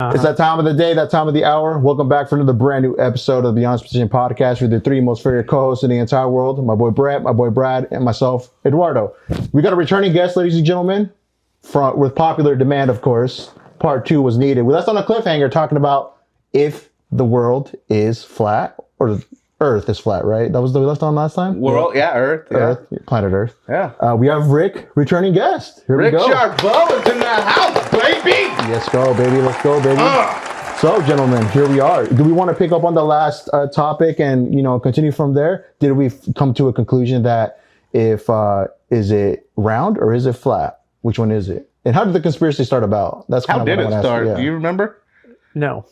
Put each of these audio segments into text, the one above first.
It's that time of the day, that time of the hour. Welcome back for another brand new episode of the Beyond Precision Podcast with the three most favorite co-hosts in the entire world. My boy Brett, my boy Brad, and myself, Eduardo. We got a returning guest, ladies and gentlemen, with popular demand, of course. Part 2 was needed. We left on a cliffhanger talking about if the world is flat or Earth is flat, right? That was what we left on last time? World, yeah, Earth. Yeah. Earth, planet Earth. Yeah. We have Rick, returning guest. Here Rick we go. Sharpeau is in the house, baby! Let's go, baby. Let's go, baby. So, gentlemen, here we are. Do we want to pick up on the last topic and, continue from there? Did we come to a conclusion that if, is it round or is it flat? Which one is it? And how did the conspiracy start about? That's kind How of did what it I start? ask, Do you remember? No.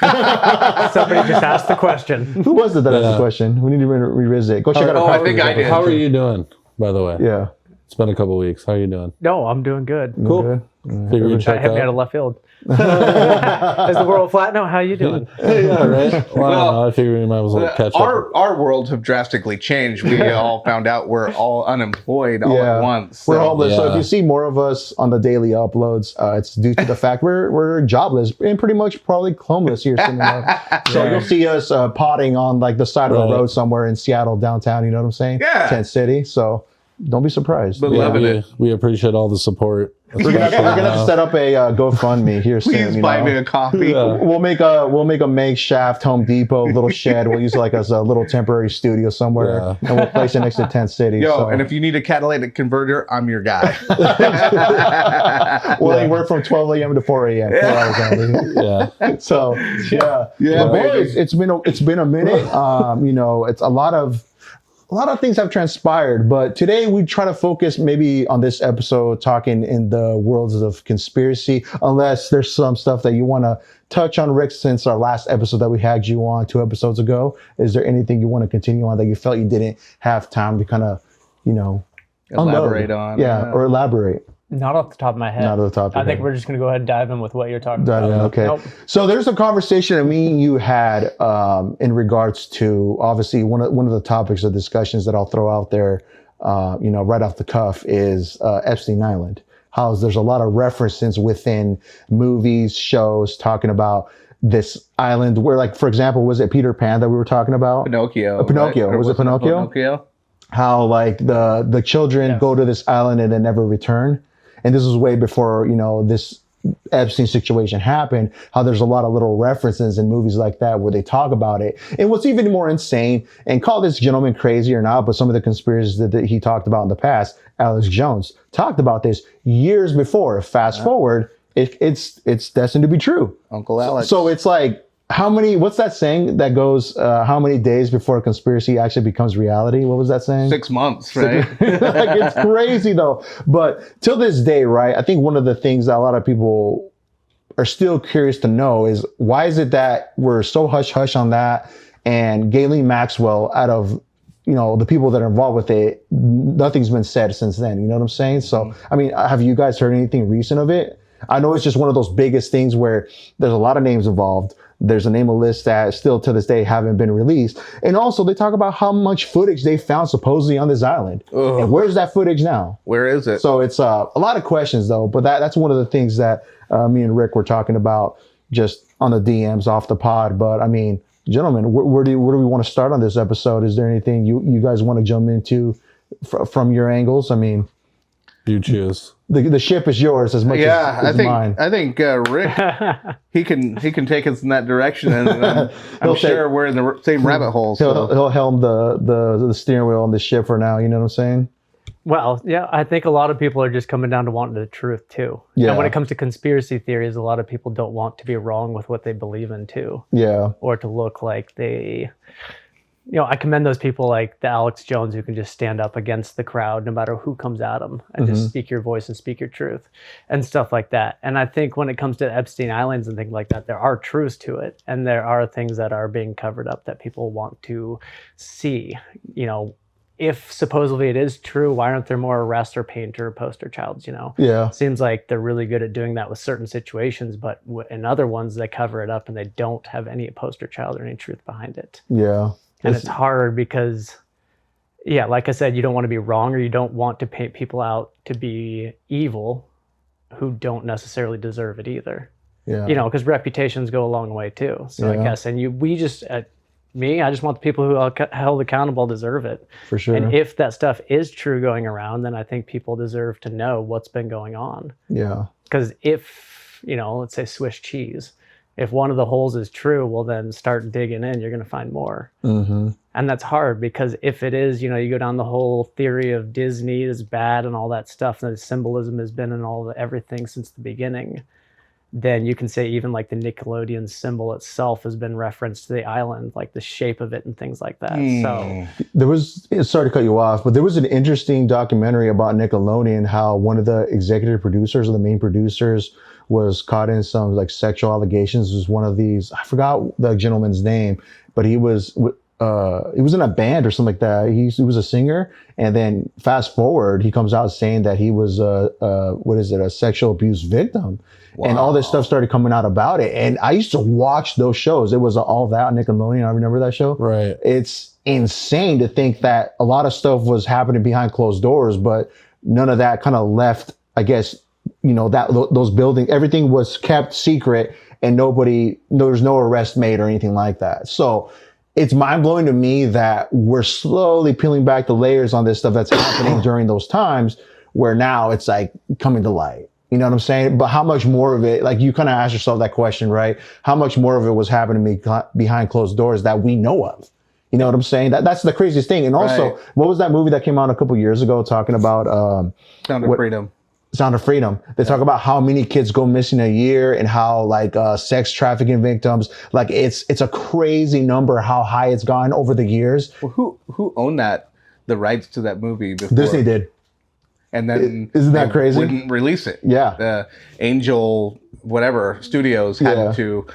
Somebody just asked the question. Who was it that asked the question? We need to revisit. Go check out our I think I did. How are you doing, by the way? Yeah. It's been a couple weeks. How are you doing? No, I'm doing good. Cool. Good. Figure you That check hit me out of out. left field. Is the world flat? No, how you doing? Yeah, right? Well, I figured you might as well catch up. Our worlds have drastically changed. We all found out we're all unemployed all at once. We're homeless. So if Yeah. you see more of us on the daily uploads, it's due to the fact we're jobless and pretty much probably homeless here. So you'll see us potting on like the side of the road somewhere in Seattle downtown. You know what I'm saying? Yeah. Tent City. So don't be surprised. But Yeah, loving it. we appreciate all the support. We're gonna have to set up a GoFundMe here Please soon. buy me a coffee. Yeah. We'll make a makeshift Home Depot little shed. We'll use it like as a little temporary studio somewhere, Yeah. and we'll place it next to Tent City. Yo, so. and if you need a catalytic converter, I'm your guy. We'll only work from 12 a.m. to 4 a.m. 4 hours only. Yeah. So yeah, Yeah, but boys, baby. it's been a minute. It's a lot of things have transpired, but today we try to focus maybe on this episode talking in the worlds of conspiracy, unless there's some stuff that you want to touch on, Rick, since our last episode that we had you on 2 episodes ago. Is there anything you want to continue on that you felt you didn't have time to kind of, Elaborate unload? on. Yeah, or elaborate. Not off the top of my head. Not off the top of I your think head. we're just going to go ahead and dive in with what you're talking Dive about. in, okay. Nope. So there's a conversation that me and you had in regards to obviously one of the topics of discussions that I'll throw out there, right off the cuff is Epstein Island. How there's a lot of references within movies, shows talking about this island where, like, for example, was it Peter Pan that we were talking about? Pinocchio. Pinocchio. Right? Or Was it Pinocchio? Pinocchio? How like the children go to this island and then never return. And this was way before, this Epstein situation happened, how there's a lot of little references in movies like that where they talk about it. And what's even more insane, and call this gentleman crazy or not, but some of the conspiracies that he talked about in the past, Alex Jones talked about this years before. Fast forward, it's destined to be true. Uncle Alex. So it's like, what's that saying that goes, how many days before a conspiracy actually becomes reality? What was that saying? 6 months, right? Like, it's crazy though. But till this day, right, I think one of the things that a lot of people are still curious to know is why is it that we're so hush-hush on that, and Ghislaine Maxwell, out of the people that are involved with it, nothing's been said since then. You know what I'm saying? So, I mean, have you guys heard anything recent of it? I know it's just one of those biggest things where there's a lot of names involved. There's a name of list that still to this day haven't been released. And also they talk about how much footage they found supposedly on this island. Ugh. And where's that footage now? Where is it? So it's a lot of questions though, but that's one of the things that me and Rick were talking about just on the DMs off the pod. But I mean, gentlemen, where do we want to start on this episode? Is there anything you guys want to jump into from your angles? I mean, You choose. the ship is yours as much as mine. I think Rick he can take us in that direction, and I'm sure we're in the same rabbit hole. So. He'll helm the steering wheel on the ship for now. You know what I'm saying? Well, yeah, I think a lot of people are just coming down to wanting the truth too. Yeah. And when it comes to conspiracy theories, a lot of people don't want to be wrong with what they believe in too, Yeah. or to look like they. I commend those people like the Alex Jones who can just stand up against the crowd no matter who comes at them and just speak your voice and speak your truth and stuff like that. And I think when it comes to Epstein Islands and things like that, there are truths to it. And there are things that are being covered up that people want to see. If supposedly it is true, why aren't there more arrests or painter or poster childs, Yeah. Seems like they're really good at doing that with certain situations, but in other ones, they cover it up and they don't have any poster child or any truth behind it. Yeah. And it's hard because, yeah, like I said, you don't want to be wrong, or you don't want to paint people out to be evil who don't necessarily deserve it either. Yeah. You know, because reputations go a long way too. So I Yeah. guess, and I just want the people who are held accountable deserve it. For sure. And if that stuff is true going around, then I think people deserve to know what's been going on. Yeah. Because if, you know, let's say Swiss cheese, if one of the holes is true, well, then start digging in, you're going to find more. Mm-hmm. And that's hard because if it is, you know, you go down the whole theory of Disney is bad and all that stuff, and the symbolism has been in everything since the beginning, then you can say even like the Nickelodeon symbol itself has been referenced to the island, like the shape of it and things like that. So There was, sorry to cut you off, but there was an interesting documentary about Nickelodeon, how one of the executive producers or the main producers was caught in some like sexual allegations. It was one of these, I forgot the gentleman's name, but he was in a band or something like that. He was a singer, and then fast forward, he comes out saying that he was a sexual abuse victim. Wow. And all this stuff started coming out about it. And I used to watch those shows. It was All That on Nickelodeon. I remember that show. Right. It's insane to think that a lot of stuff was happening behind closed doors, but none of that kind of left, I guess, you know, that those buildings, everything was kept secret, and there was no arrest made or anything like that. So it's mind blowing to me that we're slowly peeling back the layers on this stuff that's happening during those times, where now it's like coming to light. You know what I'm saying? But how much more of it, like you kind of ask yourself that question, right? How much more of it was happening behind closed doors that we know of? You know what I'm saying? That's the craziest thing. And also, right. What was that movie that came out a couple years ago talking about Sound of Freedom? Sound of Freedom. They talk about how many kids go missing a year and how like sex trafficking victims, like it's a crazy number how high it's gone over the years. Well, who owned the rights to that movie before? Disney did. And then isn't that crazy? Wouldn't release it. Yeah. The Angel whatever studios had to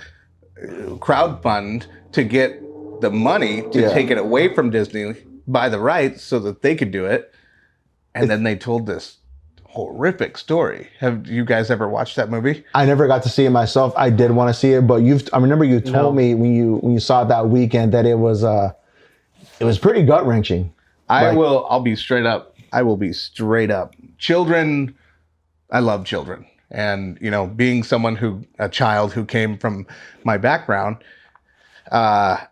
crowdfund to get the money to take it away from Disney, buy the rights so that they could do it. And then they told this horrific story. Have you guys ever watched that movie? I never got to see it myself. I did want to see it, but I remember you told me when you saw it that weekend that it was pretty gut wrenching. I'll be straight up. I will be straight up. Children, I love children. And, you know, being a child who came from my background, I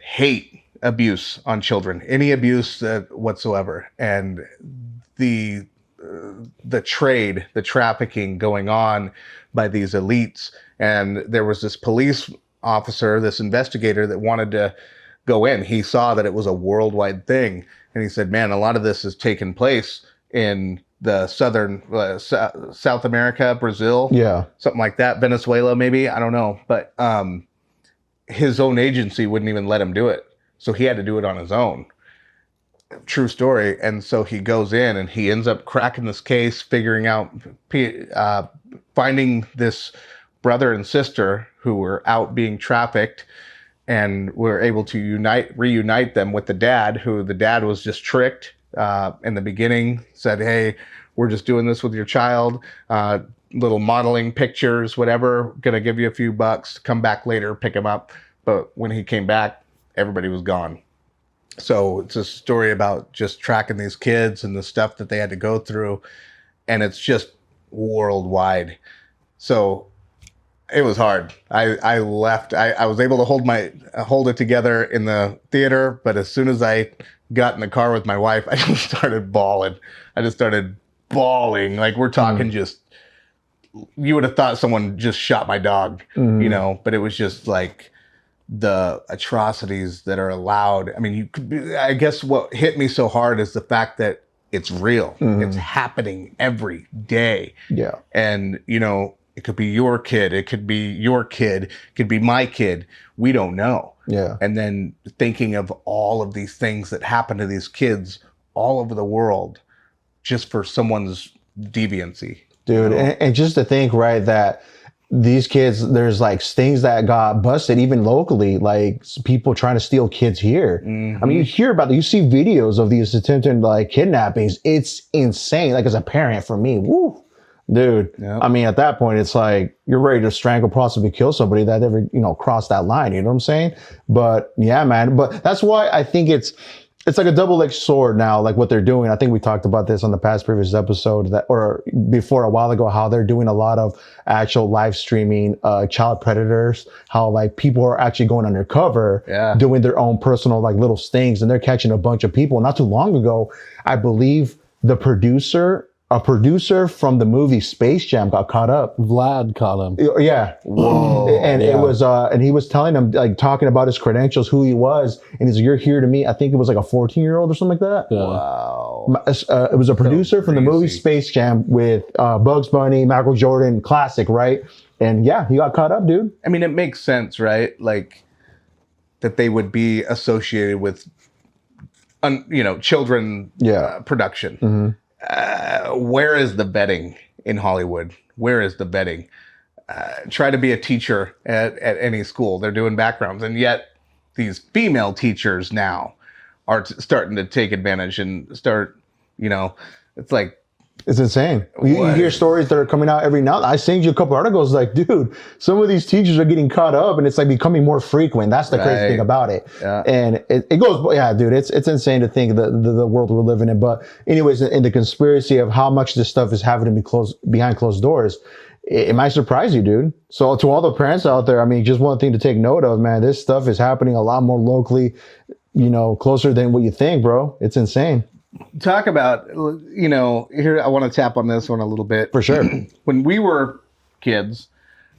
hate abuse on children, any abuse whatsoever. And the trafficking going on by these elites. And there was this police officer, this investigator that wanted to go in. He saw that it was a worldwide thing. And he said, man, a lot of this has taken place in the southern, South America, Brazil, something like that, Venezuela, maybe, I don't know. But his own agency wouldn't even let him do it. So he had to do it on his own. True story. And so he goes in and he ends up cracking this case, figuring out, finding this brother and sister who were out being trafficked, and we're able to reunite them with the dad, who the dad was just tricked in the beginning, said, hey, we're just doing this with your child, little modeling pictures, whatever, gonna give you a few bucks, come back later, pick him up. But when he came back, everybody was gone. So it's a story about just tracking these kids and the stuff that they had to go through, and it's just worldwide. So it was hard. I left. I was able to hold it together in the theater, but as soon as I got in the car with my wife, I just started bawling. Like, we're talking just, you would have thought someone just shot my dog, you know, but it was just like the atrocities that are allowed. I mean, I guess what hit me so hard is the fact that it's real. It's happening every day. Yeah. And, you know, it could be your kid. It could be your kid. It could be my kid. We don't know. Yeah. And then thinking of all of these things that happen to these kids all over the world just for someone's deviancy. Dude, and just to think, right, that these kids, there's like things that got busted even locally, like people trying to steal kids here. I mean, you hear about it, you see videos of these attempted like kidnappings. It's insane. Like, as a parent, for me, woo. Dude, I mean, at that point, it's like you're ready to strangle, possibly kill somebody that ever, crossed that line. You know what I'm saying? But yeah, man. But that's why I think it's it's like a double-edged sword now, like what they're doing. I think we talked about this on the past previous episode or before a while ago, how they're doing a lot of actual live streaming child predators, how like people are actually going undercover, doing their own personal like little stings, and they're catching a bunch of people. Not too long ago, I believe a producer from the movie Space Jam got caught up. Vlad caught him. Yeah. Whoa. And it was, and he was telling him, like, talking about his credentials, who he was. And he's like, you're here to meet, I think it was like a 14-year-old or something like that. Yeah. Wow. It was a producer from the movie crazy. Space Jam with Bugs Bunny, Michael Jordan, classic, right? And yeah, he got caught up, dude. I mean, it makes sense, right? Like that they would be associated with, children production. Mm-hmm. Where is the vetting in Hollywood? Where is the vetting? Try to be a teacher at any school. They're doing backgrounds. And yet these female teachers now are starting to take advantage and start, it's like, It's insane. You hear stories that are coming out every now. I sent you a couple articles like, dude, some of these teachers are getting caught up, and it's like becoming more frequent. That's the crazy thing about it. Yeah. And it goes, yeah, dude, it's insane to think the world we're living in. But anyways, in the conspiracy of how much this stuff is having to be behind closed doors, it might surprise you, dude. So to all the parents out there, I mean, just one thing to take note of, man, this stuff is happening a lot more locally, closer than what you think, bro. It's insane. Talk about, here I want to tap on this one a little bit. For sure. When we were kids,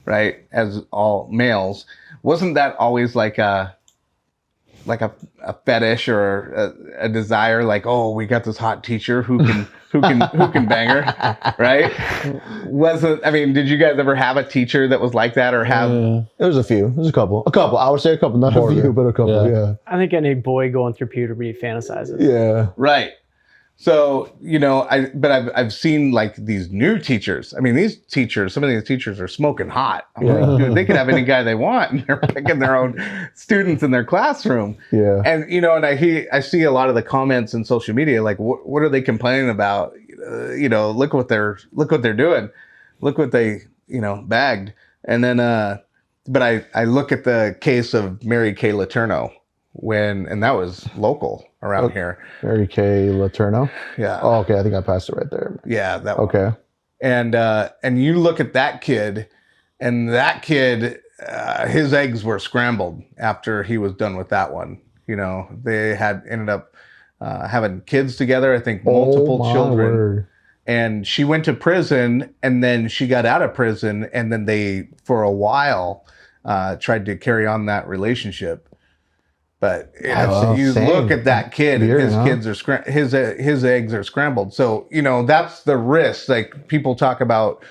right, as all males, wasn't that always like a fetish or a desire? Like, oh, we got this hot teacher who can bang her, right? I mean, did you guys ever have a teacher that was like that, or have? There was a few. There's a couple. I would say a couple, not a few, but a couple. Yeah. I think any boy going through puberty fantasizes. Yeah. Right. So, I've seen like these new teachers. I mean, some of these teachers are smoking hot. I'm like, dude, they could have any guy they want, and they're picking their own students in their classroom. Yeah. And, and I see a lot of the comments in social media, like, what are they complaining about? Look what they're doing. Look what they, bagged. And then, but I look at the case of Mary Kay Letourneau and that was local around here. Mary Kay Letourneau. Yeah. Oh, okay. I think I passed it right there. Yeah, that one. Okay. And you look at that kid, and that kid, his eggs were scrambled after he was done with that one. They had ended up having kids together. I think multiple children. Word. And she went to prison, and then she got out of prison, and then they, for a while, tried to carry on that relationship. But you look at that kid, his eggs are scrambled. So that's the risk. Like, people talk about,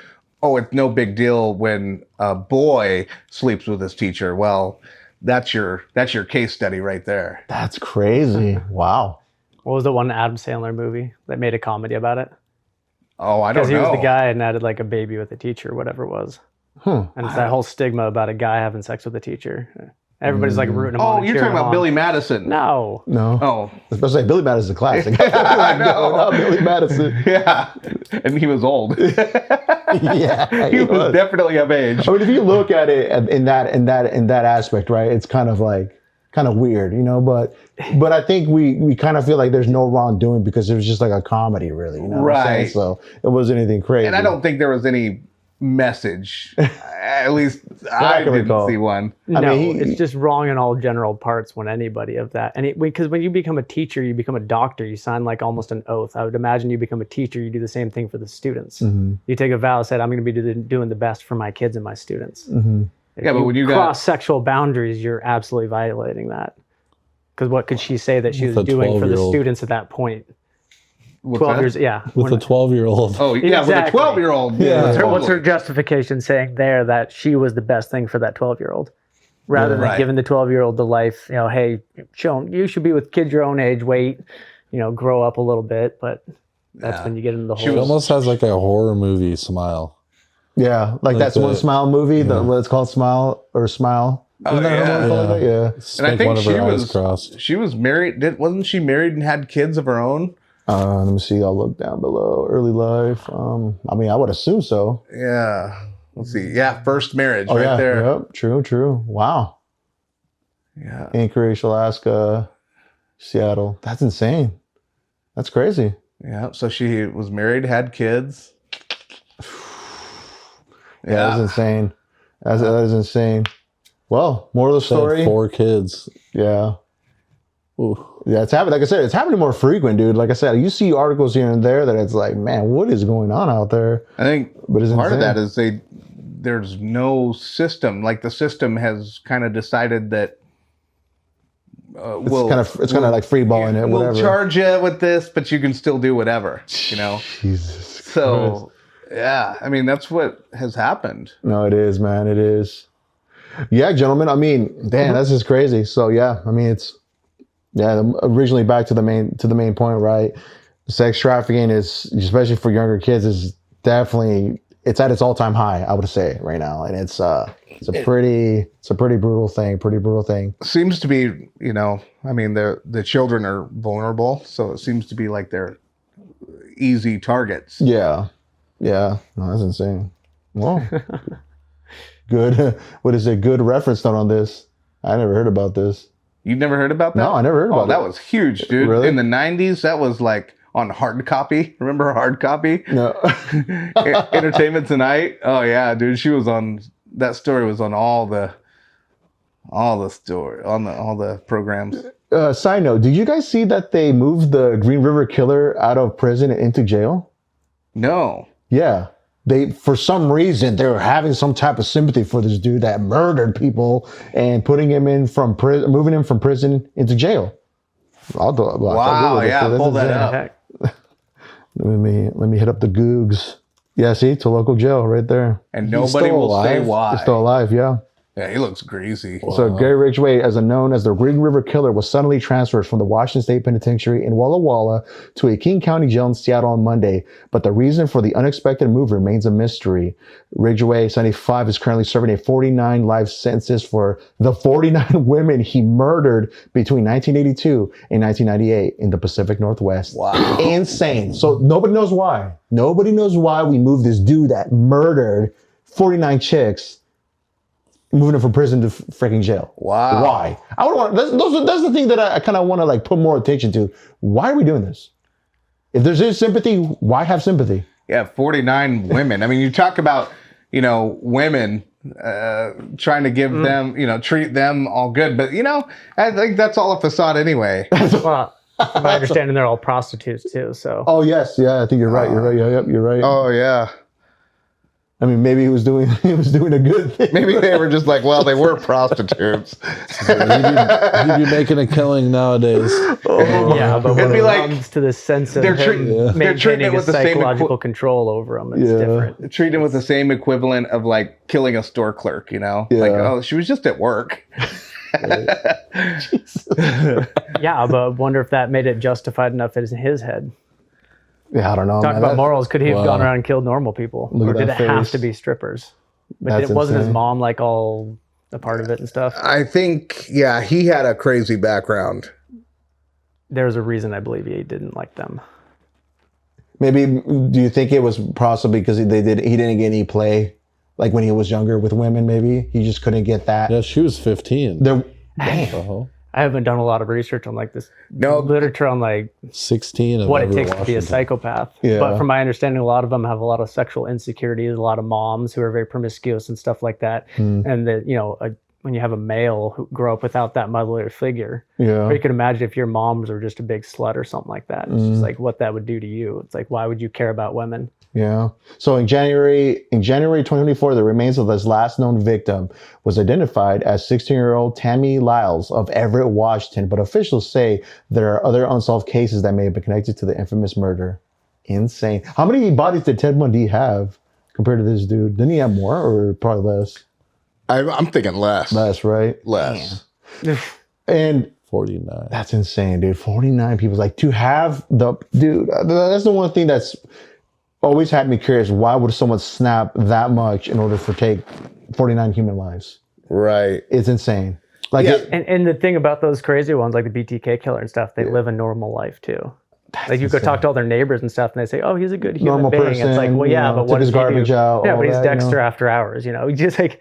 oh, it's no big deal when a boy sleeps with his teacher. Well, that's your case study right there. That's crazy. Wow. What was the one Adam Sandler movie that made a comedy about it? Oh, I don't know. Because he was the guy and had like a baby with a teacher, whatever it was. And it's that whole stigma about a guy having sex with a teacher. Everybody's like rooting him on. Oh, you're talking about Billy Madison. No. Oh. Especially Billy Madison's a classic. I know. No, not Billy Madison. Yeah. And he was old. Yeah. He was definitely of age. I mean, if you look at it in that aspect, right, it's kind of weird, but I think we kind of feel like there's no wrongdoing because it was just like a comedy, really, right. So it wasn't anything crazy. And I don't think there was any message. At least I didn't see one. It's just wrong in all general parts when anybody of that. And because when you become a teacher, you become a doctor, you sign like almost an oath. I would imagine you become a teacher, you do the same thing for the students. Mm-hmm. You take a vow, said, I'm going to be doing the best for my kids and my students. Mm-hmm. But when you cross sexual boundaries, you're absolutely violating that. Because what could she say that she was doing for the students at that point? 12 years, yeah. With a 12-year-old. Oh, yeah, exactly. With a 12-year-old. Yeah. What's her justification saying there that she was the best thing for that 12-year-old? Rather than giving the 12-year-old the life, hey, you should be with kids your own age, wait, grow up a little bit. But that's when you get into the whole... She almost has like a horror movie smile. Yeah, like that's one Smile movie, what it's called, Smile or Smile. Oh, yeah. And I think she was married. Wasn't she married and had kids of her own? Let me see. I'll look down below. Early life. I would assume so. Yeah. Let's see. Yeah, first marriage there. Yep. True. Wow. Yeah. Anchorage, Alaska. Seattle. That's insane. That's crazy. Yeah. So she was married, had kids. Yeah, that's insane. That is insane. Well, moral of the She had story. 4 kids. Yeah. Ooh. Yeah, it's happening. Like I said, it's happening more frequent, dude. Like I said, you see articles here and there that it's like, man, what is going on out there? I think But it's part of insane. that is there's no system. Like the system has kind of decided that It's kind of like free balling it, we'll whatever. charge you with this, but you can still do whatever. You know. Jesus. Christ. So yeah, I mean that's what has happened. No, it is, man. It is. Yeah, gentlemen. I mean, damn, that's just crazy. So yeah, I mean, originally back to the main point, right? Sex trafficking is, especially for younger kids, is definitely it's at its all-time high, I would say, right now, and it's a pretty brutal thing. Seems to be, I mean, the children are vulnerable, so it seems to be like they're easy targets. Yeah. No, that's insane. Well, good. What is it? Good reference note on this. I never heard about this. You've never heard about that? No, I never heard about that it. was huge, dude. Really? In the 90s, that was like on hard copy. Remember hard copy? No. Entertainment Tonight. Oh yeah, dude. She was on. That story was on all the story on all the programs. Side note: did you guys see that they moved the Green River Killer out of prison and into jail? No. Yeah. For some reason, they were having some type of sympathy for this dude that murdered people and moving him from prison into jail. Wow. Yeah. Pull that up. Heck. Let me hit up the Googs. Yeah, see, to local jail right there. And nobody will say why. He's still alive, yeah. Yeah, he looks greasy. Wow. So Gary Ridgway, known as the Green River Killer, was suddenly transferred from the Washington State Penitentiary in Walla Walla to a King County jail in Seattle on Monday. But the reason for the unexpected move remains a mystery. Ridgway, 75, is currently serving a 49 life sentences for the 49 women he murdered between 1982 and 1998 in the Pacific Northwest. Wow. Insane. So nobody knows why. Nobody knows why we moved this dude that murdered 49 chicks, moving him from prison to freaking jail. Wow. Why? I would want. That's the thing that I kind of want to like put more attention to. Why are we doing this? If there's sympathy, why have sympathy? Yeah, 49 women. I mean, you talk about, women trying to give them, treat them all good, but I think that's all a facade anyway. Well, from my understanding, they're all prostitutes too. So. Oh yes, yeah. I think you're right. You're right. Yeah, you're right. Oh yeah. I mean, maybe he was doing a good thing. Maybe they were just like, well, they were prostitutes. He'd be making a killing nowadays. Yeah, but when It'd be it like comes to the sense of they're him treating it maintaining a with the same psychological control over them, it's Yeah. different. Treat them with the same equivalent of like killing a store clerk, Like, oh, she was just at work. Yeah, but I wonder if that made it justified enough in his head. Yeah, I don't know. Talk man. about That- morals. Could he have Wow. gone around and killed normal people? Look Or at did it that have face. to be strippers? But That's wasn't his insane. mom like all a part of it and stuff? I think, yeah, he had a crazy background. There's a reason I believe he didn't like them. Maybe. Do you think it was possibly because he didn't get any play, like when he was younger with women? Maybe he just couldn't get that. Yeah, she was 15. Damn. Uh-huh. I haven't done a lot of research on like this No. literature on like 16 of what it every takes to be a Washington. psychopath. Yeah. But from my understanding, a lot of them have a lot of sexual insecurities, a lot of moms who are very promiscuous and stuff like that. And that, when you have a male who grew up without that motherly figure, Yeah. or you could imagine if your moms were just a big slut or something like that. It's just like what that would do to you. It's like, why would you care about women? Yeah. So in January 2024, the remains of this last known victim was identified as 16-year-old Tammy Lyles of Everett, Washington. But officials say there are other unsolved cases that may have been connected to the infamous murder. Insane. How many bodies did Ted Bundy have compared to this dude? Didn't he have more or probably less? I'm thinking less. Less, right? Less. And 49. that's insane, dude. 49 people. Like to have that's the one thing that's always had me curious. Why would someone snap that much in order to take 49 human lives? Right. It's insane. Like, Yeah. And the thing about those crazy ones, like the BTK killer and stuff, they live a normal life too. Like you go talk to all their neighbors and stuff, and they say, "Oh, he's a good human Normal being." person, It's like, well, yeah, but took what his does he garbage do? out, Yeah, all but he's that, Dexter after hours. Just like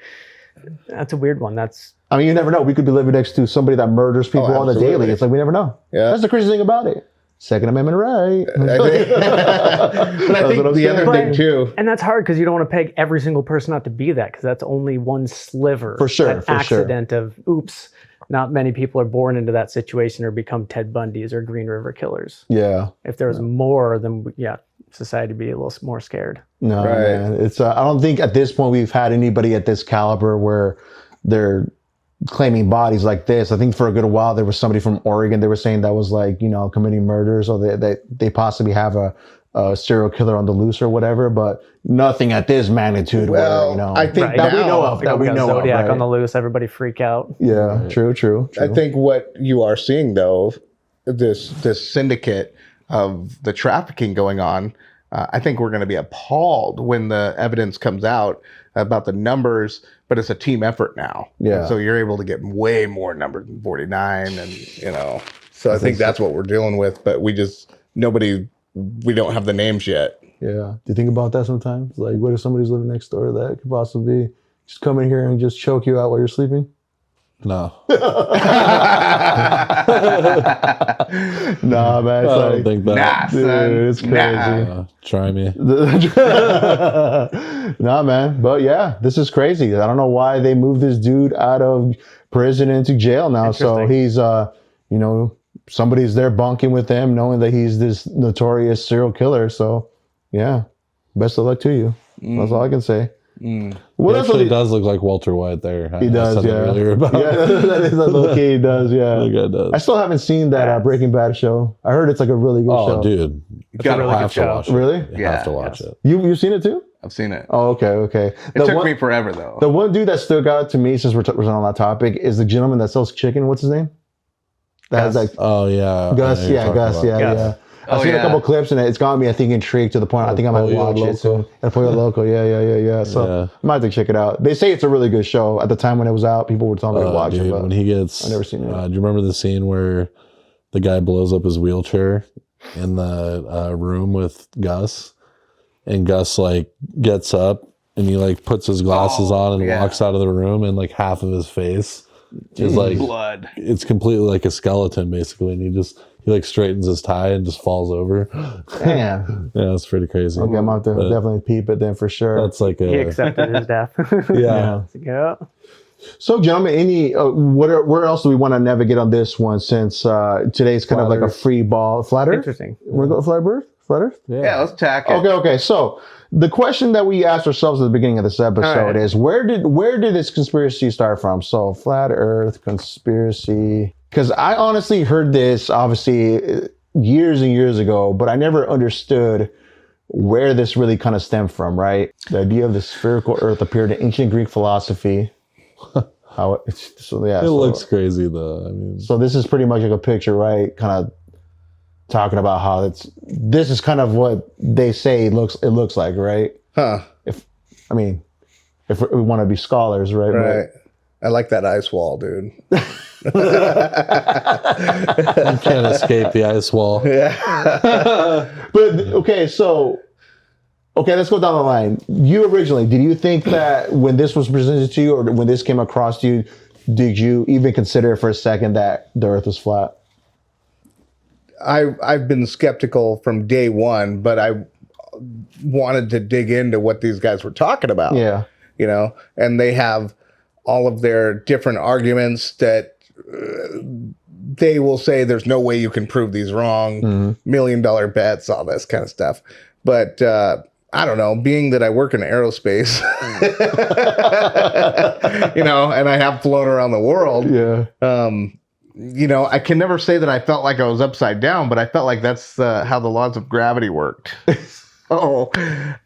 That's a weird one. That's I mean, you never know. We could be living next to somebody that murders people on the absolutely. daily. It's like we never know. Yeah. That's the crazy thing about it. Second Amendment right. I think, but I think the other thing too. and that's hard because you don't want to peg every single person out to be that because that's only one sliver. For sure, That for sure. accident of oops. Not many people are born into that situation or become Ted Bundys or Green River killers. Yeah. If there was more, then society would be a little more scared. No, Right. man. It's I don't think at this point we've had anybody at this caliber where they're claiming bodies like this. I think for a good while there was somebody from Oregon. They were saying that was like, committing murders, or they possibly have a serial killer on the loose or whatever, but nothing at this magnitude. Well, where, I think that we now- know of. That we know of. Zodiac Right? on the loose, everybody freak out. Yeah, true. I think what you are seeing though, this syndicate of the trafficking going on, I think we're going to be appalled when the evidence comes out about the numbers, but it's a team effort now. Yeah. And so you're able to get way more numbers than 49 and, so I think that's what we're dealing with, but we don't have the names yet. Yeah. Do you think about that sometimes? Like, what if somebody's living next door that could possibly just come in here and just choke you out while you're sleeping? No. Nah, man. It's I don't like, think that. dude, it's crazy. Try me. Nah, man. But yeah, this is crazy. I don't know why they moved this dude out of prison into jail now. So he's, somebody's there bunking with him, knowing that he's this notorious serial killer. So yeah, best of luck to you. That's all I can say. What He else? actually does look like Walter White there. He does, said that yeah. earlier about Yeah, that is a little kid. He does, yeah. That guy does. I still haven't seen that Breaking Bad show. I heard it's like a really good show. Oh, dude. You gotta really have good to show. watch it. Really? You have to watch it. You've seen it too? I've seen it. Oh, okay. It took me forever though. The one dude that stuck out to me, since we're on that topic, is the gentleman that sells chicken. What's his name? That has like Oh, yeah. Gus. Yeah, Gus. Yeah. I've seen a couple clips and it's got me, I think, intrigued to the point I think I might watch it soon. El Pollo Loco. Yeah. So I might have to check it out. They say it's a really good show. At the time when it was out, people were telling me to watch it. But When he gets, I've never seen it. Do you remember the scene where the guy blows up his wheelchair in the room with Gus, and Gus like gets up and he like puts his glasses on and walks out of the room, and like half of his face is like blood. It's completely like a skeleton basically, and he like straightens his tie and just falls over. Damn. Yeah, that's pretty crazy. Okay, I'm going to have to definitely peep it then for sure. That's like He accepted his death. yeah. Yeah. So, gentlemen, where else do we want to navigate on this one, since today's kind of like a free ball? Flat Earth? Interesting. We're going to Flat Earth? Flat Earth? Yeah, let's tack it. Okay. So the question that we asked ourselves at the beginning of this episode is, where did this conspiracy start from? So Flat Earth conspiracy, because I honestly heard this obviously years and years ago, but I never understood where this really kind of stemmed from, right? The idea of the spherical Earth appeared in ancient Greek philosophy. It looks crazy though. I mean, so this is pretty much like a picture, right? Kind of talking about how this is kind of what they say it looks like, right? Huh. If we want to be scholars, right? Right. I like that ice wall, dude. you can't escape the ice wall. But okay, let's go down the line. You originally, did you think that when this was presented to you, or when this came across to you, did you even consider for a second that the Earth was flat? I've been skeptical from day one, but I wanted to dig into what these guys were talking about. Yeah. And they have all of their different arguments that they will say there's no way you can prove these wrong, $1 million bets, all this kind of stuff. But I don't know, being that I work in aerospace, and I have flown around the world. Yeah. I can never say that I felt like I was upside down, but I felt like that's how the laws of gravity worked. So,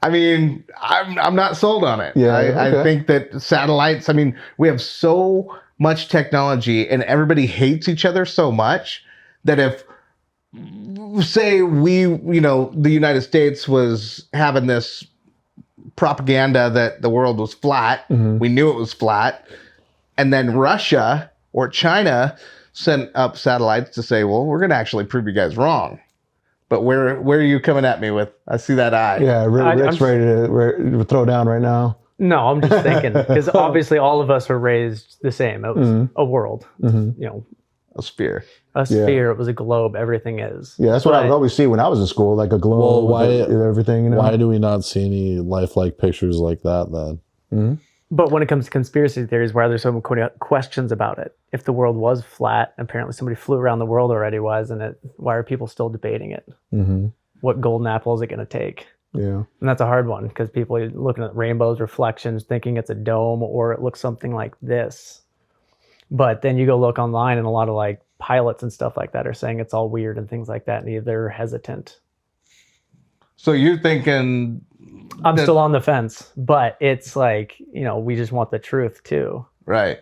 I mean, I'm not sold on it. Yeah, I think that satellites, we have so much technology and everybody hates each other so much that if, say the United States was having this propaganda that the world was flat, we knew it was flat, and then Russia or China sent up satellites to say, well, we're going to actually prove you guys wrong. But where are you coming at me with? I see that eye. Yeah, Rick's ready to throw down right now. No, I'm just thinking because obviously all of us were raised the same. It was a world, Mm-hmm. you know, A sphere. a sphere. It was a globe. Everything is. Yeah, that's what I would But- always see when I was in school, like a globe Well, why- with everything. You know, Why do we not see any lifelike pictures like that then? But when it comes to conspiracy theories, why are there so many questions about it? If the world was flat, apparently somebody flew around the world already. Why are people still debating it? Mm-hmm. What golden apple is it going to take? Yeah. And that's a hard one because people are looking at rainbows, reflections, thinking it's a dome or it looks something like this. But then you go look online and a lot of like pilots and stuff like that are saying it's all weird and things like that. And they're hesitant. So you're thinking I'm that- still on the fence, but it's like, we just want the truth too. right.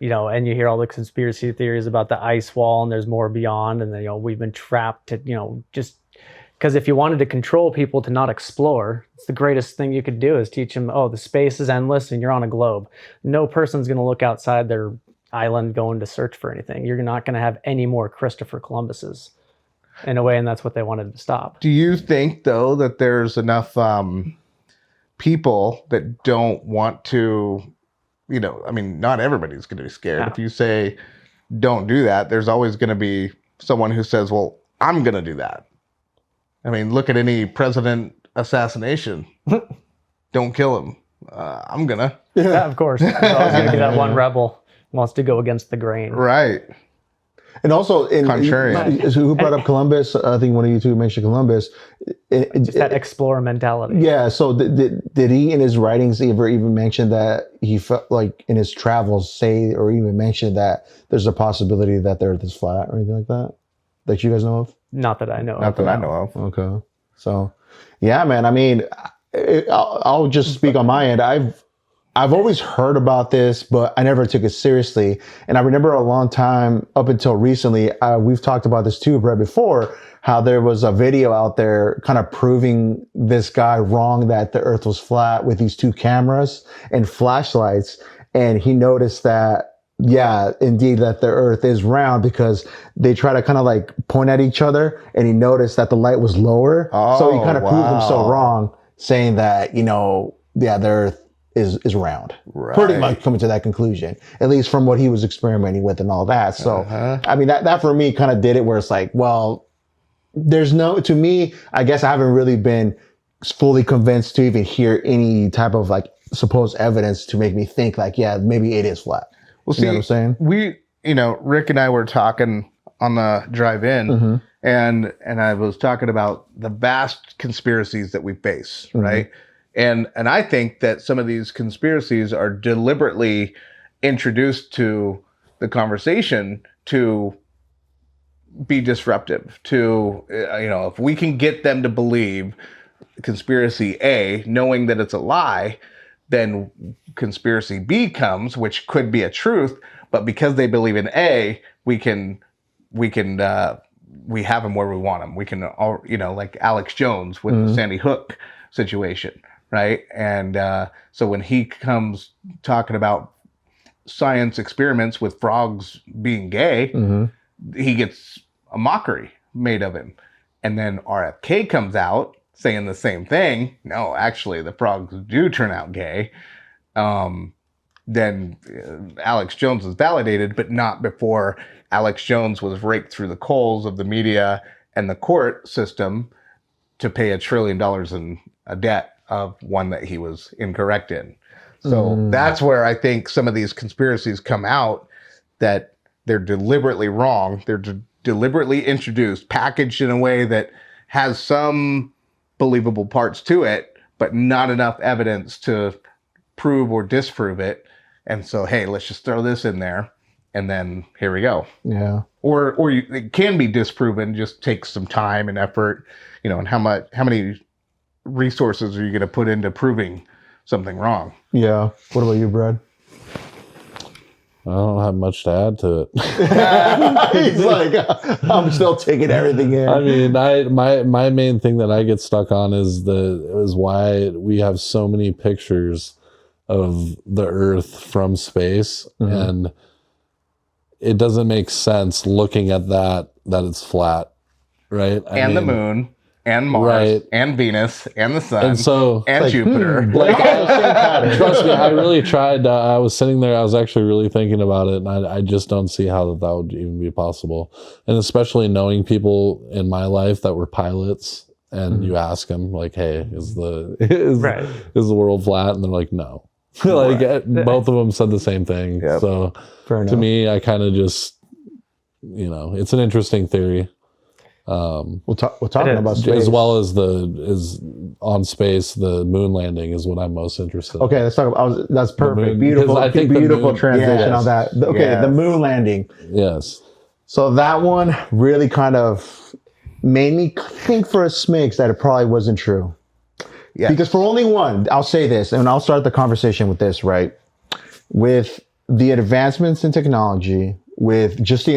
And you hear all the conspiracy theories about the ice wall and there's more beyond. And then, we've been trapped to, just because if you wanted to control people to not explore, it's the greatest thing you could do is teach them, the space is endless and you're on a globe. No person's going to look outside their island going to search for anything. You're not going to have any more Christopher Columbuses in a way. And that's what they wanted to stop. Do you think though that there's enough people that don't want to, not everybody's going to be scared. No. If you say don't do that, there's always going to be someone who says, well, I'm going to do that. I mean, look at any president assassination. Don't kill him. I'm gonna. Yeah, of course. There's always going to be that one rebel who wants to go against the grain. Right. And also, Contrarian. Who brought up Columbus? I think one of you two mentioned Columbus. Just that explorer mentality. Yeah. So did he in his writings ever even mention that he felt like in his travels say or even mention that there's a possibility that the Earth is flat or anything like that that you guys know of? Not that I know. Not that I know of. Okay. So, yeah, man. I mean, I'll just speak on my end. I've always heard about this, but I never took it seriously. And I remember a long time up until recently, we've talked about this too, Brett, before, how there was a video out there kind of proving this guy wrong that the Earth was flat with these two cameras and flashlights. And he noticed that, yeah, indeed, that the Earth is round because they try to kind of like point at each other and he noticed that the light was lower. So he kind of proved him so wrong, saying that, the Earth is round. Right. Pretty much coming to that conclusion, at least from what he was experimenting with and all that. So, I mean, that for me kind of did it where it's like, well, to me, I guess I haven't really been fully convinced to even hear any type of like supposed evidence to make me think like, yeah, maybe it is flat. Well, see, you know what I'm saying? we, Rick and I were talking on the drive in and I was talking about the vast conspiracies that we face, right? And I think that some of these conspiracies are deliberately introduced to the conversation to be disruptive, to, if we can get them to believe conspiracy A, knowing that it's a lie, then conspiracy B comes, which could be a truth, but because they believe in A, we have them where we want them. We can, like Alex Jones with the Sandy Hook situation, right? And so when he comes talking about science experiments with frogs being gay, he gets a mockery made of him. And then RFK comes out saying the same thing. No, actually, the frogs do turn out gay. Then Alex Jones was validated, but not before Alex Jones was raked through the coals of the media and the court system to pay $1 trillion in a debt of one that he was incorrect in. So that's where I think some of these conspiracies come out, that they're deliberately wrong. They're deliberately introduced, packaged in a way that has some believable parts to it, but not enough evidence to prove or disprove it. And so, hey, let's just throw this in there, and then here we go. Yeah. Or it can be disproven, just takes some time and effort, and how many resources are you going to put into proving something wrong? Yeah. What about you, Brad? I don't have much to add to it. He's like, I'm still taking everything in. I mean, my main thing that I get stuck on is why we have so many pictures of the Earth from space, and it doesn't make sense looking at that it's flat, right? And the moon. and Mars Right. and Venus and the Sun And so, and like, Jupiter. like, trust me, I really tried. I was sitting there. I was actually really thinking about it, and I just don't see how that would even be possible. And especially knowing people in my life that were pilots, and you ask them like, "Hey, is Right. is the world flat?" And they're like, "No." Like both of them said the same thing. Yep. So Fair to enough. me, I kind of just, it's an interesting theory. We're talking about space. As well as on space, the moon landing is what I'm most interested in. Okay, let's talk about. That's perfect. moon- Beautiful. because I think the beautiful moon- transition yes. on that. Okay, Yes. the moon landing. Yes. So that one really kind of made me think for a smidge that it probably wasn't true. Yeah. Because for only one, I'll say this, and I'll start the conversation with this, right? With the advancements in technology, with just the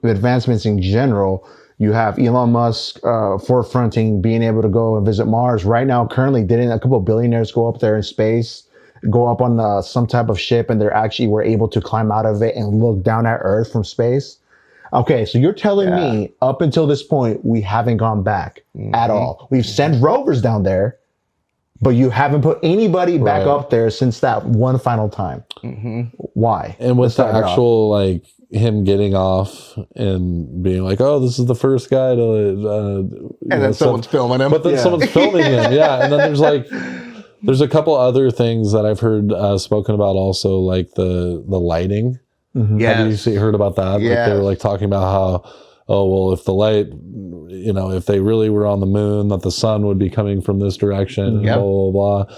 advancements in general, you have Elon Musk forefronting being able to go and visit Mars. Right now, currently, didn't a couple of billionaires go up there in space, go up on some type of ship, and were able to climb out of it and look down at Earth from space? Okay, so you're telling me up until this point, we haven't gone back at all. We've sent rovers down there, but you haven't put anybody back Right. up there since that one final time. Why? And with Let's the start it off. actual, like, him getting off and being like, "Oh, this is the first guy to," And then someone's filming him. but then someone's filming him, yeah. And then there's a couple other things that I've heard spoken about also, like the lighting. Yes. Have you heard about that? Like they were like talking about how, oh well, if the light, if they really were on the moon, that the sun would be coming from this direction. Yep. Blah blah blah.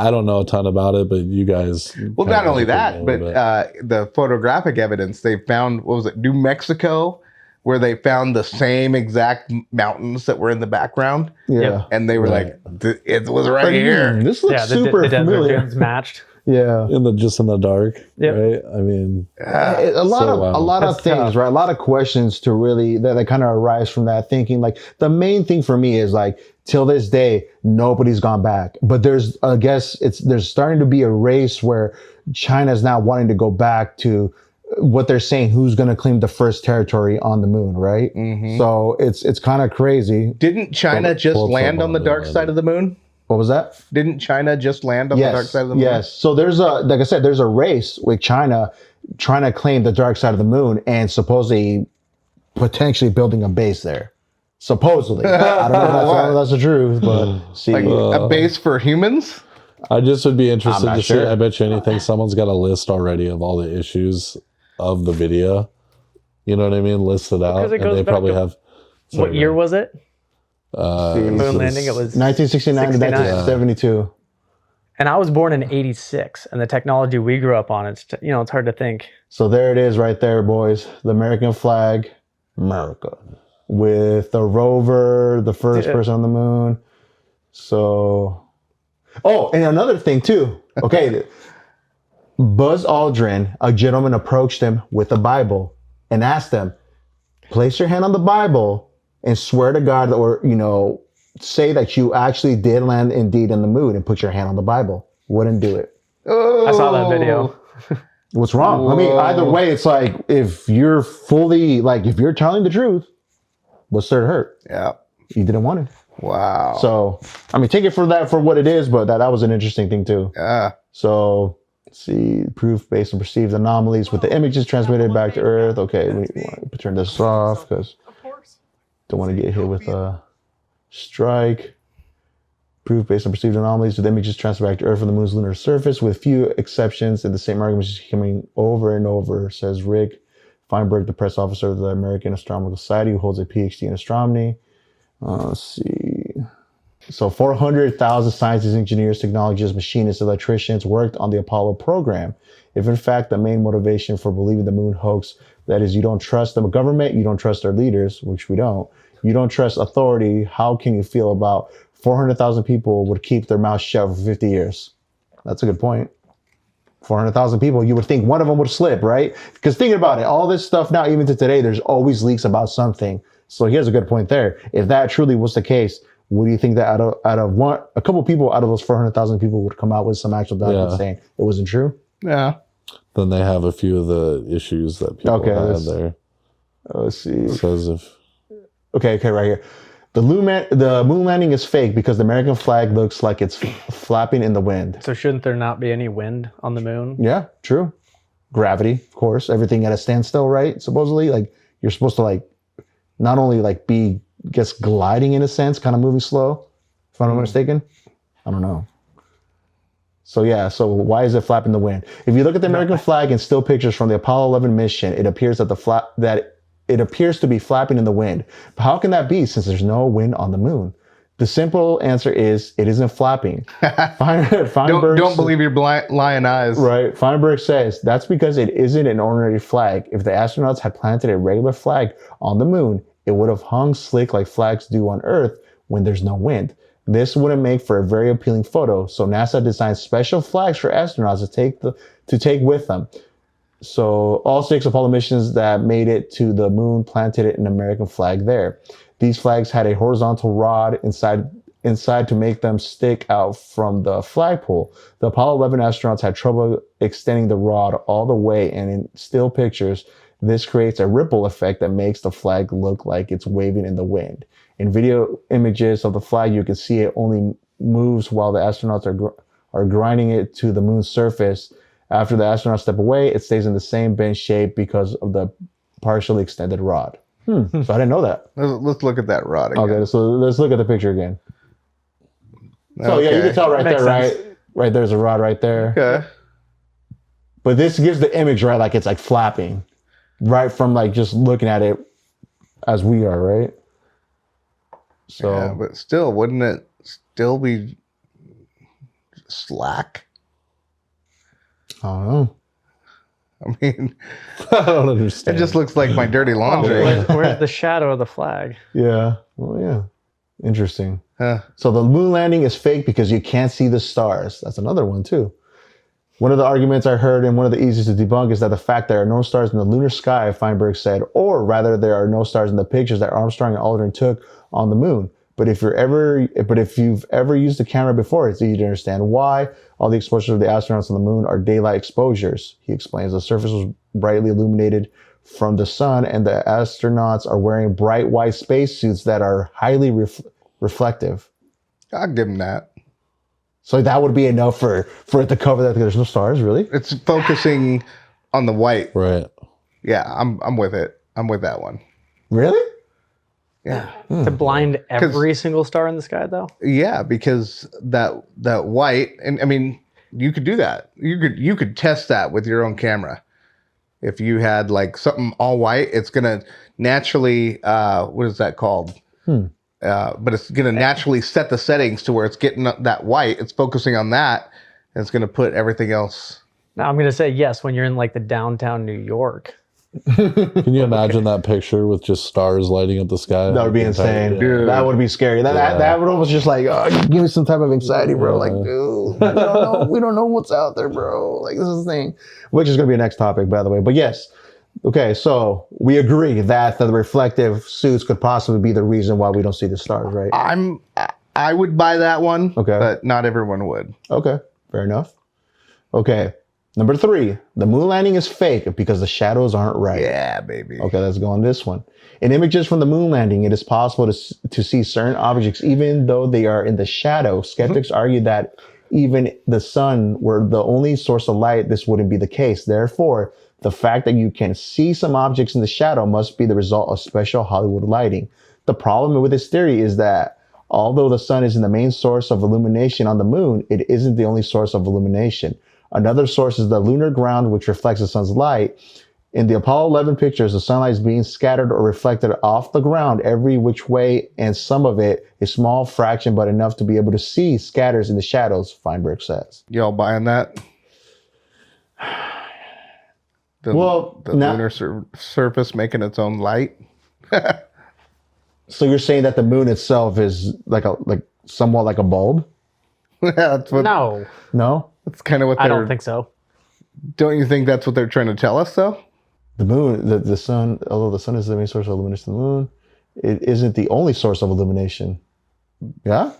I don't know a ton about it, but you guys. Well, kinda not only educated me that, a but little bit. the photographic evidence they found, what was it, New Mexico, where they found the same exact mountains that were in the background. Yeah. And they were Right. like, it was right here. This looks Yeah, super the desert familiar. dunes matched. Yeah. in the dark, Yep. right? I mean, A lot So of wild. a lot of That's things, tough. right? A lot of questions to really that kind of arise from that thinking. Like the main thing for me is like till this day, nobody's gone back. But there's there's starting to be a race where China's now wanting to go back to what they're saying, who's going to claim the first territory on the moon, right? So it's kind of crazy. Didn't China just pull up land something on the on dark that. side of the moon? What was that? Didn't China just land on the dark side of the moon? Yes. So there's like I said, there's a race with China trying to claim the dark side of the moon and supposedly potentially building a base there. Supposedly. I don't know if that's the truth, but see. Like a base for humans? I just would be interested I'm to not see. sure. I bet you anything, someone's got a list already of all the issues of the video. You know what I mean? Listed out, Because it and goes they back probably to- have. What year was it? See. Moon landing. It was 1969 to 69. 1972. And I was born in '86, and the technology we grew up on, it's it's hard to think. So there it is right there, boys. The American flag, America. With the rover, the first Yeah. person on the moon. So, oh, and another thing too. Okay. Buzz Aldrin, a gentleman approached him with a Bible and asked him, place your hand on the Bible and swear to God or, say that you actually did land indeed in the moon and put your hand on the Bible. Wouldn't do it. Oh, I saw that video. What's wrong? I mean, either way, it's like if you're fully like if you're telling the truth, what's there to hurt? Yeah. You didn't want it. Wow. So I mean, take it for what it is, but that was an interesting thing too. Yeah. So let's see, proof based on perceived anomalies with the images transmitted back to Earth. Okay, we want to turn this off because don't want to get hit with a strike. Proof based on perceived anomalies with images transferred back to Earth from the moon's lunar surface, with few exceptions, and the same argument is coming over and over, says Rick Feinberg, the press officer of the American Astronomical Society, who holds a PhD in astronomy. Let's see. So 400,000 scientists, engineers, technologists, machinists, electricians worked on the Apollo program. If in fact the main motivation for believing the moon hoax, that is you don't trust the government, you don't trust their leaders, which we don't, you don't trust authority, how can you feel about 400,000 people would keep their mouth shut for 50 years? That's a good point. 400,000 people, you would think one of them would slip, right? Because thinking about it, all this stuff now, even to today, there's always leaks about something. So he has a good point there. If that truly was the case, what do you think that out of a couple people out of those 400,000 people would come out with some actual documents saying it wasn't true? Yeah. Then they have a few of the issues that people Okay, had let's- there. Let's see. Because of Okay, right here. The moon landing is fake because the American flag looks like it's flapping in the wind. So shouldn't there not be any wind on the moon? Yeah, true. Gravity, of course. Everything at a standstill, right? Supposedly, like you're supposed to like not only like be just gliding in a sense, kind of moving slow. If I'm not mistaken, I don't know. So yeah, so why is it flapping in the wind? If you look at the American flag and still pictures from the Apollo 11 mission, it appears that it appears to be flapping in the wind. But how can that be since there's no wind on the moon? The simple answer is it isn't flapping. Don't believe your lying eyes. Right. Feinberg says that's because it isn't an ordinary flag. If the astronauts had planted a regular flag on the moon, it would have hung slick like flags do on Earth when there's no wind. This wouldn't make for a very appealing photo, so NASA designed special flags for astronauts to take with them. So all 6 Apollo missions that made it to the moon planted an American flag there. These flags had a horizontal rod inside to make them stick out from the flagpole. The Apollo 11 astronauts had trouble extending the rod all the way, and in still pictures, this creates a ripple effect that makes the flag look like it's waving in the wind. In video images of the flag, you can see it only moves while the astronauts are grinding it to the moon's surface. After the astronauts step away, it stays in the same bent shape because of the partially extended rod. So I didn't know that. Let's look at that rod again. Okay, so let's look at the picture again. So yeah, you can tell right Makes there, sense. right? Right there's a rod right there. Okay. But this gives the image, right? Like it's like flapping, right from like just looking at it as we are, right? So Yeah, but still, wouldn't it still be slack? I don't know. I mean, I don't it understand. just looks like my dirty laundry. Where's the shadow of the flag? Yeah. Well, yeah. Interesting. Huh. So the moon landing is fake because you can't see the stars. That's another one too. One of the arguments I heard and one of the easiest to debunk is that the fact there are no stars in the lunar sky, Feinberg said, or rather there are no stars in the pictures that Armstrong and Aldrin took on the moon. But if you've ever used a camera before, it's easy to understand why. All the exposures of the astronauts on the moon are daylight exposures. He explains the surface was brightly illuminated from the sun, and the astronauts are wearing bright white spacesuits that are highly reflective. I'll give him that. So that would be enough for it to cover that there's no stars, really? It's focusing on the white. Right. Yeah, I'm with it. I'm with that one. Really? Yeah. To blind every single star in the sky, though? Yeah, because that white, and I mean, you could do that. You could test that with your own camera. If you had like something all white, it's gonna naturally what is that called? But it's gonna naturally set the settings to where it's getting that white. It's focusing on that, and it's gonna put everything else. Now, I'm going to say yes when you're in like the downtown New York. Can you imagine that picture with just stars lighting up the sky? That would be insane. Dude. That would be scary. That would almost just like give me some type of anxiety, bro. Like, dude, we don't know what's out there, bro. Like this is the thing, which is gonna be a next topic, by the way. But yes, okay. So we agree that the reflective suits could possibly be the reason why we don't see the stars, right? I would buy that one. Okay. But not everyone would. Okay, fair enough. Okay, number 3, the moon landing is fake because the shadows aren't right. Yeah, baby. Okay, let's go on this one. In images from the moon landing, it is possible to see certain objects even though they are in the shadow. Skeptics argue that even the sun were the only source of light, this wouldn't be the case. Therefore, the fact that you can see some objects in the shadow must be the result of special Hollywood lighting. The problem with this theory is that although the sun is the main source of illumination on the moon, it isn't the only source of illumination. Another source is the lunar ground, which reflects the sun's light. In the Apollo 11 pictures, the sunlight is being scattered or reflected off the ground every which way, and some of it, a small fraction, but enough to be able to see, scatters in the shadows, Feinberg says. Y'all buying that? The lunar surface making its own light. So you're saying that the moon itself is like somewhat like a bulb? That's what. No, No? That's kind of what I they're. don't think so. Don't you think that's what they're trying to tell us, though? The moon, the sun, although the sun is the main source of illumination of the moon, it isn't the only source of illumination. Yeah.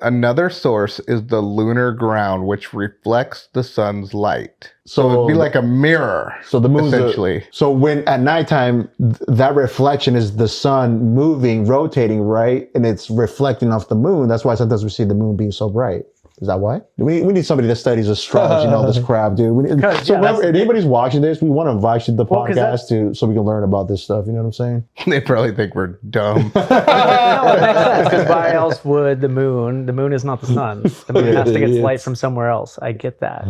Another source is the lunar ground, which reflects the sun's light. So So it'd be like a mirror. So the moon's essentially. So when at nighttime, that reflection is the sun moving, rotating, right? And it's reflecting off the moon. That's why sometimes we see the moon being so bright. Is that why? We need somebody that studies astrology and all this crap, dude. So whenever anybody's watching this, we want to invite you to the podcast so we can learn about this stuff. You know what I'm saying? They probably think we're dumb. No, it makes sense, because why else would the moon is not the sun. The moon has to get its light from somewhere else. I get that.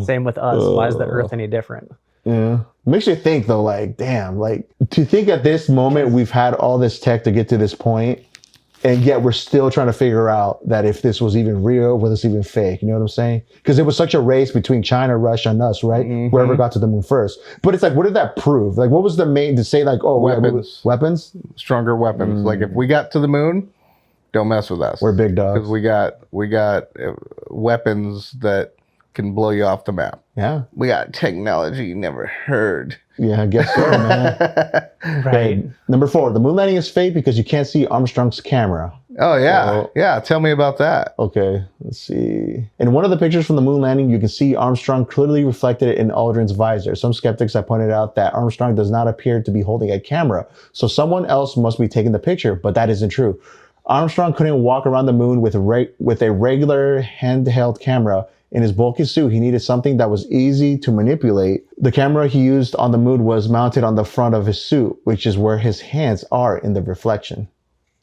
Same with us. Why is the earth any different? Yeah. Makes you think though, like, damn, like to think at this moment we've had all this tech to get to this point, and yet we're still trying to figure out that if this was even real, whether it's even fake. You know what I'm saying? Because it was such a race between China, Russia, and us, right? Mm-hmm. Whoever got to the moon first. But it's like, what did that prove? Like, what was the main to say? Like, oh, Weapons. Weapons? Stronger weapons. Like if we got to the moon, don't mess with us. We're big dogs. Because we got weapons that can blow you off the map. Yeah. We got technology you never heard. Yeah, I guess so, man. Right. Okay, number 4, the moon landing is fake because you can't see Armstrong's camera. Oh yeah, So- yeah. Tell me about that. Okay, let's see. In one of the pictures from the moon landing, you can see Armstrong clearly reflected in Aldrin's visor. Some skeptics have pointed out that Armstrong does not appear to be holding a camera, so someone else must be taking the picture, but that isn't true. Armstrong couldn't walk around the moon with a regular handheld camera. In his bulky suit, he needed something that was easy to manipulate. The camera he used on the moon was mounted on the front of his suit, which is where his hands are in the reflection.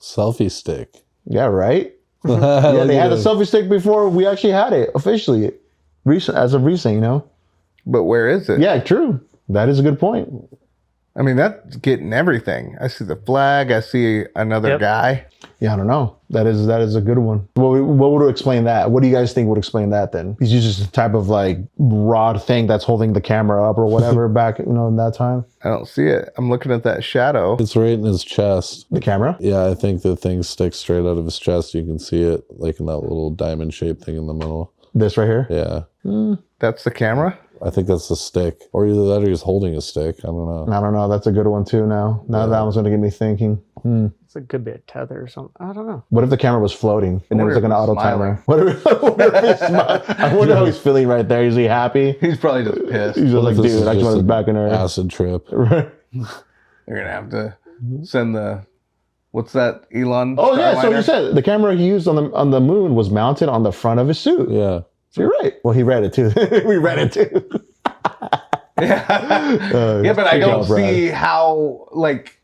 Selfie stick. Yeah, right? Yeah, they had a selfie stick before we actually had it officially. As of recent, you know? But where is it? Yeah, true. That is a good point. I mean, that's getting everything. I see the flag. I see another guy. Yeah, I don't know. That is a good one. What would explain that? What do you guys think would explain that then? He's just a type of like rod thing that's holding the camera up or whatever back, in that time. I don't see it. I'm looking at that shadow. It's right in his chest. The camera? Yeah, I think the thing sticks straight out of his chest. You can see it like in that little diamond shaped thing in the middle. This right here? Yeah. That's the camera? I think that's the stick. Or either that or he's holding a stick. I don't know. I don't know. That's a good one too now. Now that one's going to get me thinking. It could be a tether or something. I don't know. What if the camera was floating and it was like an auto timer? smiling. What if he's smiling? I wonder how he's feeling right there. Is he happy? He's probably just pissed. He's just What like, if this dude, is I just just want his an back in there. acid trip. Right. You're going to have to send what's that, Elon? Oh yeah, so Starliner? you said the camera he used on the moon was mounted on the front of his suit. Yeah. So you're right. Well, he read it too. We read it too. Yeah, but I good don't job, Brad. see how, like,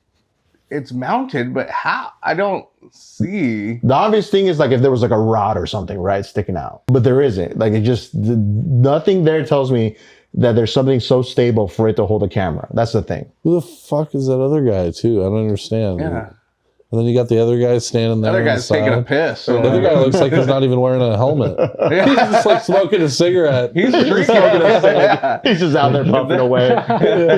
it's mounted, but how? I don't see. The obvious thing is like if there was like a rod or something, right, sticking out. But there isn't. Like nothing there tells me that there's something so stable for it to hold a camera. That's the thing. Who the fuck is that other guy too? I don't understand. Yeah. And then you got the other guy standing there. The other on the guy's taking a side. piss. The other guy looks like he's not even wearing a helmet. He's just like smoking a cigarette. He's drinking. Yeah. He's just out there puffing away.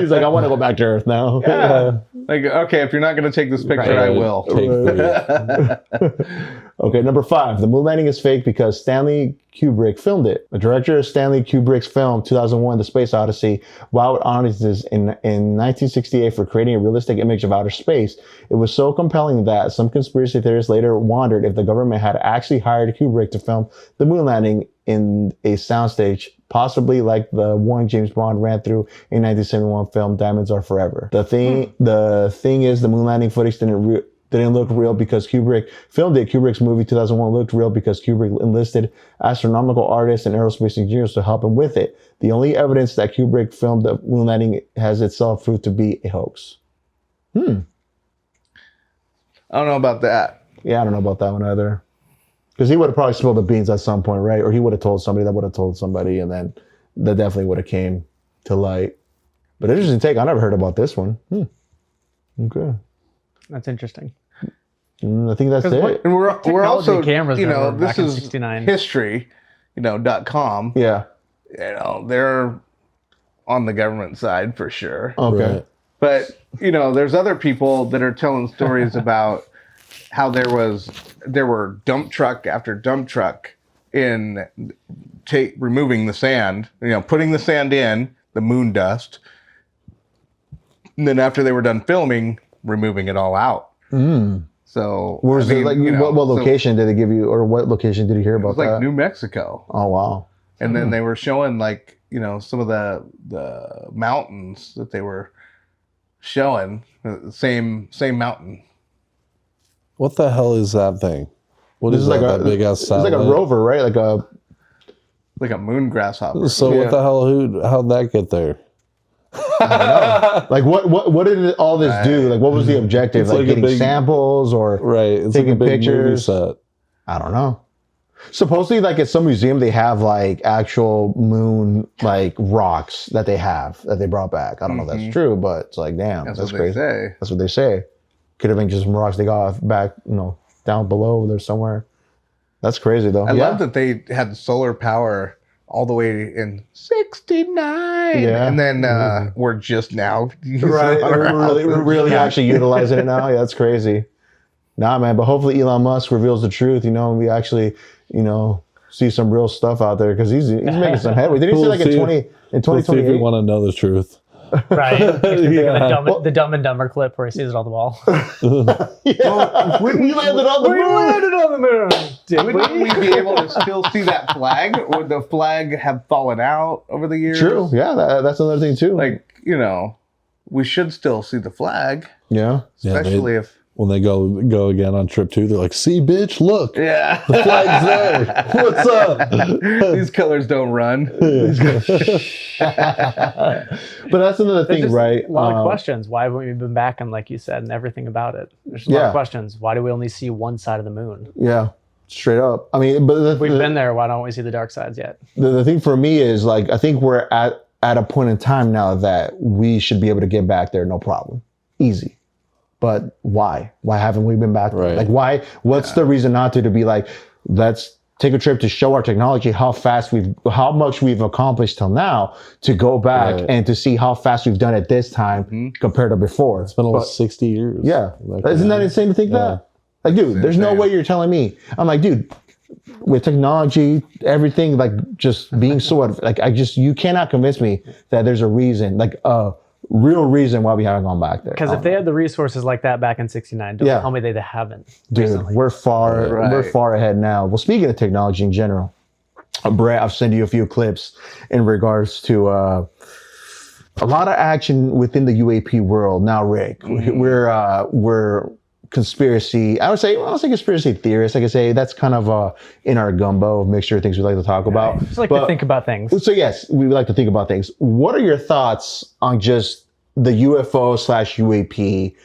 He's like, I want to go back to Earth now. Yeah. Like, okay, if you're not going to take this picture, I will. Take 3. Okay, number 5. The moon landing is fake because Stanley Kubrick filmed it. The director of Stanley Kubrick's film 2001: The Space Odyssey wowed audiences in 1968 for creating a realistic image of outer space. It was so compelling that some conspiracy theorists later wondered if the government had actually hired Kubrick to film the moon landing in a soundstage, possibly like the one James Bond ran through in 1971 film Diamonds Are Forever. The thing is, the moon landing footage didn't look real because Kubrick filmed it. Kubrick's movie 2001 looked real because Kubrick enlisted astronomical artists and aerospace engineers to help him with it. The only evidence that Kubrick filmed the moon landing has itself proved to be a hoax. I don't know about that. Yeah, I don't know about that one either. Because he would have probably spilled the beans at some point, right? Or he would have told somebody that would have told somebody, and then that definitely would have came to light. But interesting take. I never heard about this one. Okay. That's interesting. I think that's it. And we're Technology also, cameras you know, never this back in is 69. history, .com. Yeah. You know, they're on the government side for sure. Okay. Right. But, there's other people that are telling stories about how there were dump truck after dump truck in removing the sand, putting the sand in, the moon dust. And then after they were done filming, removing it all out. So Where was I mean, it, like, you know, what so location did they give you, or what location did you hear it about was like that? New Mexico, Oh wow. and then they were showing like, you know, some of the mountains that they were showing, same mountain. What the hell is that thing? What This is is like that? a That big ass it's like satellite? a rover, right? Like a Like a moon grasshopper. So Yeah. what the hell? How'd that get there? like what did all this do? Right. Like what was the objective? It's Like like a getting big- samples or Right. It's taking like a big pictures? movie set. I don't know. Supposedly, like at some museum, they have like actual moon like rocks that they brought back. I don't know if that's true, but it's like damn, That's that's what crazy. they say. That's what they say. Could have been just some rocks they got back, down below there somewhere. That's crazy though. I love that they had solar power all the way in 69. Yeah. And then we're just now using Right, it on our we're houses. really actually utilizing it now. Yeah, that's crazy. Nah, man, but hopefully Elon Musk reveals the truth. And we actually, see some real stuff out there because he's making some headway. Did he say We'll like see. in Let's see if 2028? you want to know the truth. Right. Yeah. The Dumb and Dumber clip where he sees it on the wall. Yeah, we landed on the moon. on the moon. Did Wouldn't we be able to still see that flag? Would the flag have fallen out over the years? True. Yeah, that's another thing too. Like, we should still see the flag, yeah. Yeah, especially if. When they go again on trip 2, they're like, "See, bitch, look, Yeah. the flag's there. What's up?" These colors don't run. But that's another There's thing, just right? a lot of questions. Why haven't we been back? And like you said, and everything about it. There's a lot Yeah. of questions. Why do we only see one side of the moon? Yeah, straight up. I mean, but We've been there. Why don't we see the dark sides yet? the thing for me is like I think we're at a point in time now that we should be able to get back there, no problem, easy. But why? Why haven't we been back there? Right. Like why? What's the reason not to be like, let's take a trip to show our technology, how much we've accomplished till now, to go back Right. and to see how fast we've done it this time compared to before. It's been almost 60 years. Yeah. Isn't that insane to think that? Like, dude, there's no insane. way you're telling me. I'm like, dude, with technology, everything, like just being you cannot convince me that there's a reason, like a real reason why we haven't gone back there. Because if they had the resources like that back in '69, don't Yeah. tell me they haven't. Dude, recently. we're Right. far ahead now. Well, speaking of technology in general, Brett, I've sent you a few clips in regards to a lot of action within the UAP world. Now, Rick, we're conspiracy. I would say conspiracy theorists. I could say that's kind of in our gumbo of mixture of things we like to talk about. Just like But- to think about things. So yes, we like to think about things. What are your thoughts on just the UFO/UAP?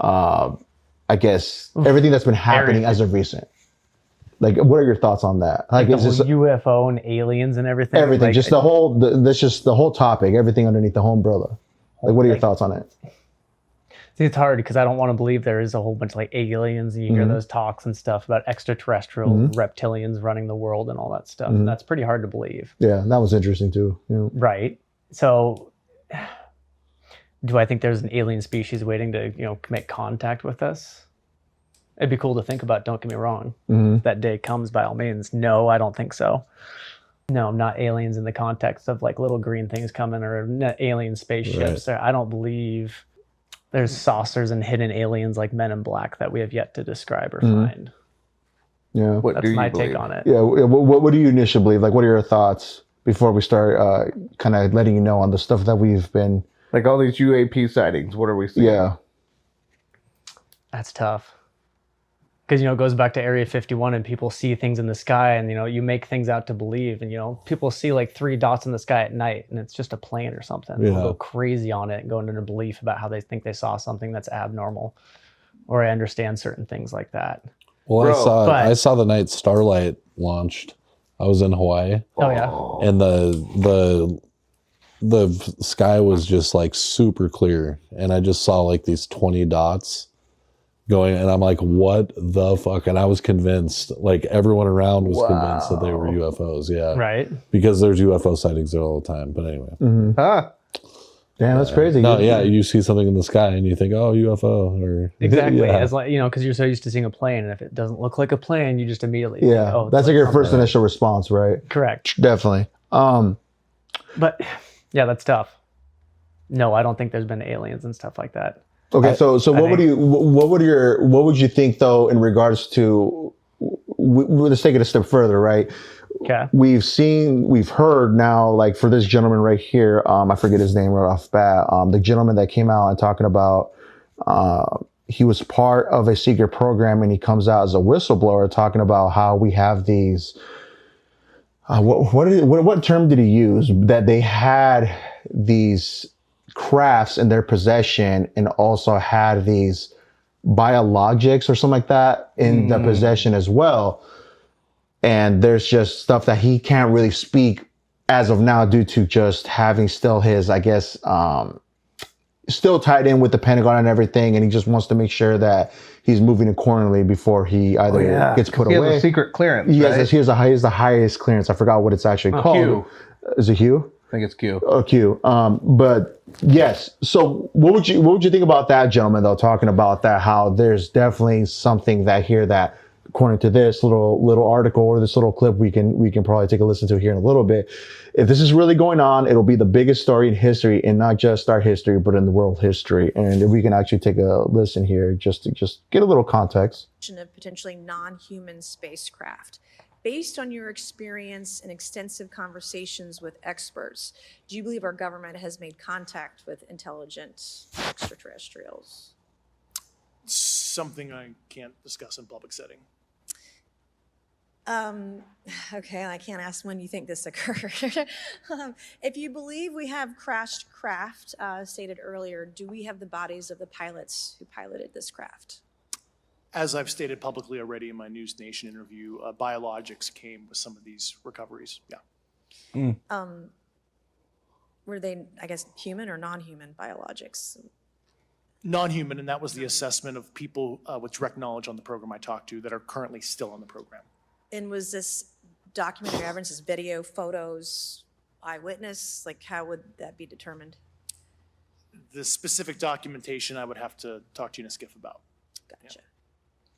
I guess everything that's been happening as of recent. Like, what are your thoughts on that? Like, The is whole this UFO and aliens and everything. everything? Like, Just that's just the whole topic. Everything underneath the whole umbrella. Like, what are your thoughts on it? See, it's hard because I don't want to believe there is a whole bunch of like aliens and you hear those talks and stuff about extraterrestrial reptilians running the world and all that stuff. And that's pretty hard to believe. Yeah, that was interesting too. Yeah. Right. So do I think there's an alien species waiting to, make contact with us? It'd be cool to think about, don't get me wrong. If that day comes, by all means. No, I don't think so. No, not aliens in the context of like little green things coming or alien spaceships. I don't believe there's saucers and hidden aliens like Men in Black that we have yet to describe or find. Yeah. What That's do you my believe? take on it. Yeah. What do you initially believe? Like, what are your thoughts before we start kind of letting you know on the stuff that we've been? Like all these UAP sightings, what are we seeing? Yeah. That's tough. Because, it goes back to Area 51 and people see things in the sky and, you make things out to believe. And, people see like 3 dots in the sky at night and it's just a plane or something. Yeah. They'll go crazy on it and go into a belief about how they think they saw something that's abnormal. Or I understand certain things like that. Well, Bro, I saw the night Starlight launched. I was in Hawaii, Oh, yeah. and the sky was just like super clear, and I just saw like these 20 dots going, and I'm like, what the fuck? And I was convinced, like everyone around was convinced that they were UFOs. Yeah, Right. because there's UFO sightings there all the time. But anyway, Huh? Damn, that's crazy. no, yeah, you see something in the sky and you think, oh, UFO, or Exactly. yeah. As like, because you're so used to seeing a plane and if it doesn't look like a plane, you just immediately Yeah. think, oh, That's like your first something. initial response, right? Correct. Definitely. But yeah, that's tough. No, I don't think there's been aliens and stuff like that. Okay, so what would you think though in regards to let's take it a step further, right? Okay. We've heard now, like for this gentleman right here, I forget his name right off bat, the gentleman that came out and talking about he was part of a secret program and he comes out as a whistleblower talking about how we have these what term did he use, that they had these crafts in their possession and also had these biologics or something like that in the possession as well. And there's just stuff that he can't really speak as of now due to just having still his, I guess, still tied in with the Pentagon and everything. And he just wants to make sure that he's moving accordingly before he either gets put He away. has a secret clearance, He right? has the highest clearance. I forgot what it's actually called. Q. Is it Hugh? I think it's Q. Oh, Q. But yes. So what would you think about that, gentleman, though, talking about that, how there's definitely something that here that, according to this little article or this little clip, we can probably take a listen to here in a little bit. If this is really going on, it'll be the biggest story in history, and not just our history, but in the world history. And if we can actually take a listen here, just to get a little context. Of potentially non-human spacecraft. Based on your experience and extensive conversations with experts, do you believe our government has made contact with intelligent extraterrestrials? Something I can't discuss in public setting. Okay, I can't ask when you think this occurred. If you believe we have crashed craft, stated earlier, do we have the bodies of the pilots who piloted this craft? As I've stated publicly already in my News Nation interview, biologics came with some of these recoveries. Yeah. Were they, I guess, human or non-human biologics? Non-human, and that was the assessment of people with direct knowledge on the program I talked to that are currently still on the program. And was this documentary evidence, this video, photos, eyewitness? Like, how would that be determined? The specific documentation I would have to talk to you in a skiff about. Gotcha.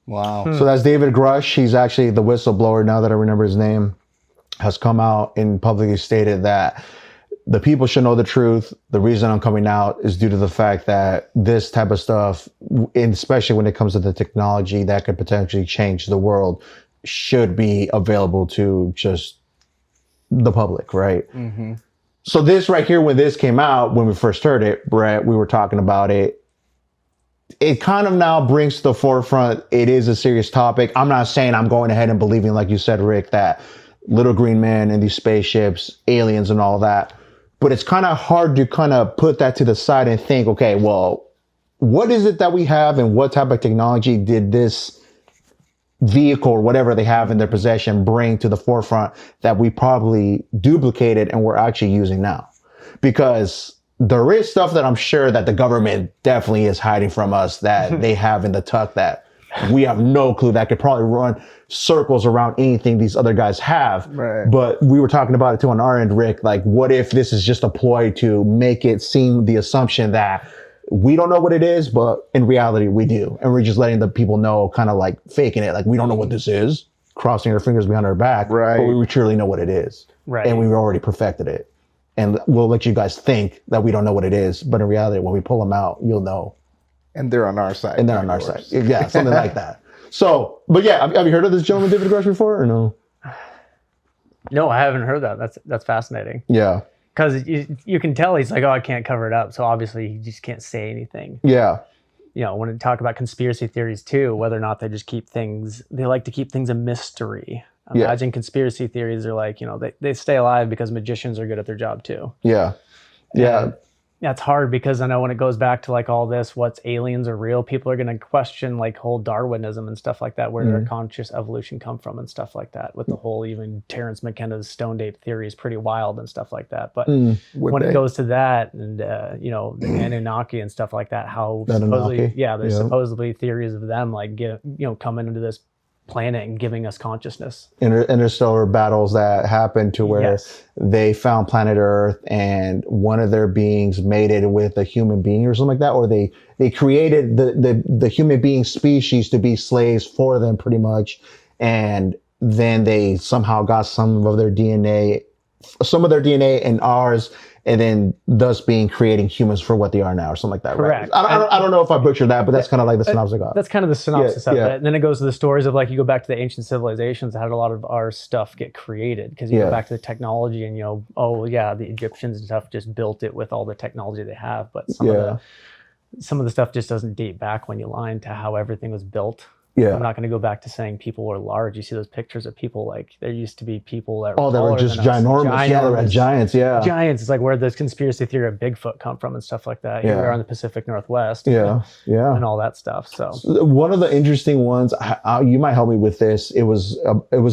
Wow. So that's David Grush. He's actually the whistleblower, now that I remember his name, has come out and publicly stated that the people should know the truth. The reason I'm coming out is due to the fact that this type of stuff, and especially when it comes to the technology that could potentially change the world, should be available to just the public, right? Mm-hmm. So this right here, when this came out, when we first heard it, Brett, we were talking about it. It kind of now brings to the forefront, it is a serious topic. I'm not saying I'm going ahead and believing, like you said, Rick, that little green man and these spaceships, aliens and all that. But it's kind of hard to kind of put that to the side and think, okay, well, what is it that we have and what type of technology did this vehicle or whatever they have in their possession bring to the forefront that we probably duplicated and we're actually using now? Because there is stuff that I'm sure that the government definitely is hiding from us that they have in the tuck that we have no clue, that could probably run circles around anything these other guys have. Right. But we were talking about it too on our end, Rick, like what if this is just a ploy to make it seem the assumption that we don't know what it is, but in reality we do. And we're just letting the people know, kind of like faking it. Like, we don't know what this is, crossing our fingers behind our back, Right. but we truly know what it is. Right. And we've already perfected it. And we'll let you guys think that we don't know what it is. But in reality, when we pull them out, you'll know. And they're on our side. And they're on our side. Yeah, something like that. So, but yeah, have you heard of this gentleman, David Grush, before or no? No, I haven't heard that. That's fascinating. Yeah. Because you can tell he's like, oh, I can't cover it up. So obviously he just can't say anything. Yeah. You know, when we talk about conspiracy theories too, whether or not they just they like to keep things a mystery. Yeah. Imagine conspiracy theories are like, you know, they stay alive because magicians are good at their job too. Yeah. Yeah. And that's hard because I know when it goes back to like all this, what's aliens are real, people are going to question like whole Darwinism and stuff like that, where did our conscious evolution come from and stuff like that, with the whole even Terence McKenna's stone ape theory is pretty wild and stuff like that. But when it goes to that and, you know, the Anunnaki and stuff like that, how supposedly, there's supposedly theories of them like, coming into this planet and giving us consciousness. Interstellar battles that happened to where they found planet Earth and one of their beings mated with a human being or something like that, or they created the human being species to be slaves for them pretty much, and then they somehow got some of their DNA some of their DNA in ours, and then thus creating humans for what they are now, or something like that. Correct. Right? I don't know if I butchered that, but that's kind of like the synopsis I got. That's kind of the synopsis of Yeah. it. And then it goes to the stories of, like, you go back to the ancient civilizations, how did a lot of our stuff get created? Because you Yeah. go back to the technology and, oh yeah, the Egyptians and stuff just built it with all the technology they have. But some of the stuff just doesn't date back when you line to how everything was built. Yeah. I'm not going to go back to saying people were large. You see those pictures of people, like, there used to be people that Oh, they were taller just than us. ginormous. Yeah, they were giants. Yeah. Giants. It's like where this conspiracy theory of Bigfoot come from and stuff like that. Here we Yeah. are in the Pacific Northwest. Yeah. Yeah. And all that stuff. So One of the interesting ones, you might help me with this. It was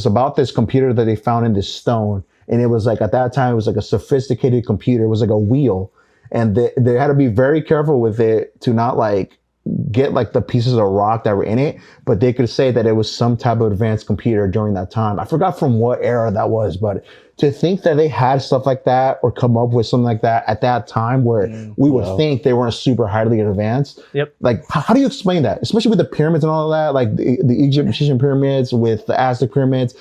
about this computer that they found in this stone, and it was like, at that time, it was like a sophisticated computer. It was like a wheel, and they had to be very careful with it to not like get like the pieces of rock that were in it, but they could say that it was some type of advanced computer during that time. I forgot from what era that was, but to think that they had stuff like that or come up with something like that at that time where we would think they weren't super highly advanced. Yep. Like, how do you explain that? Especially with the pyramids and all of that, like the Egyptian pyramids with the Aztec pyramids,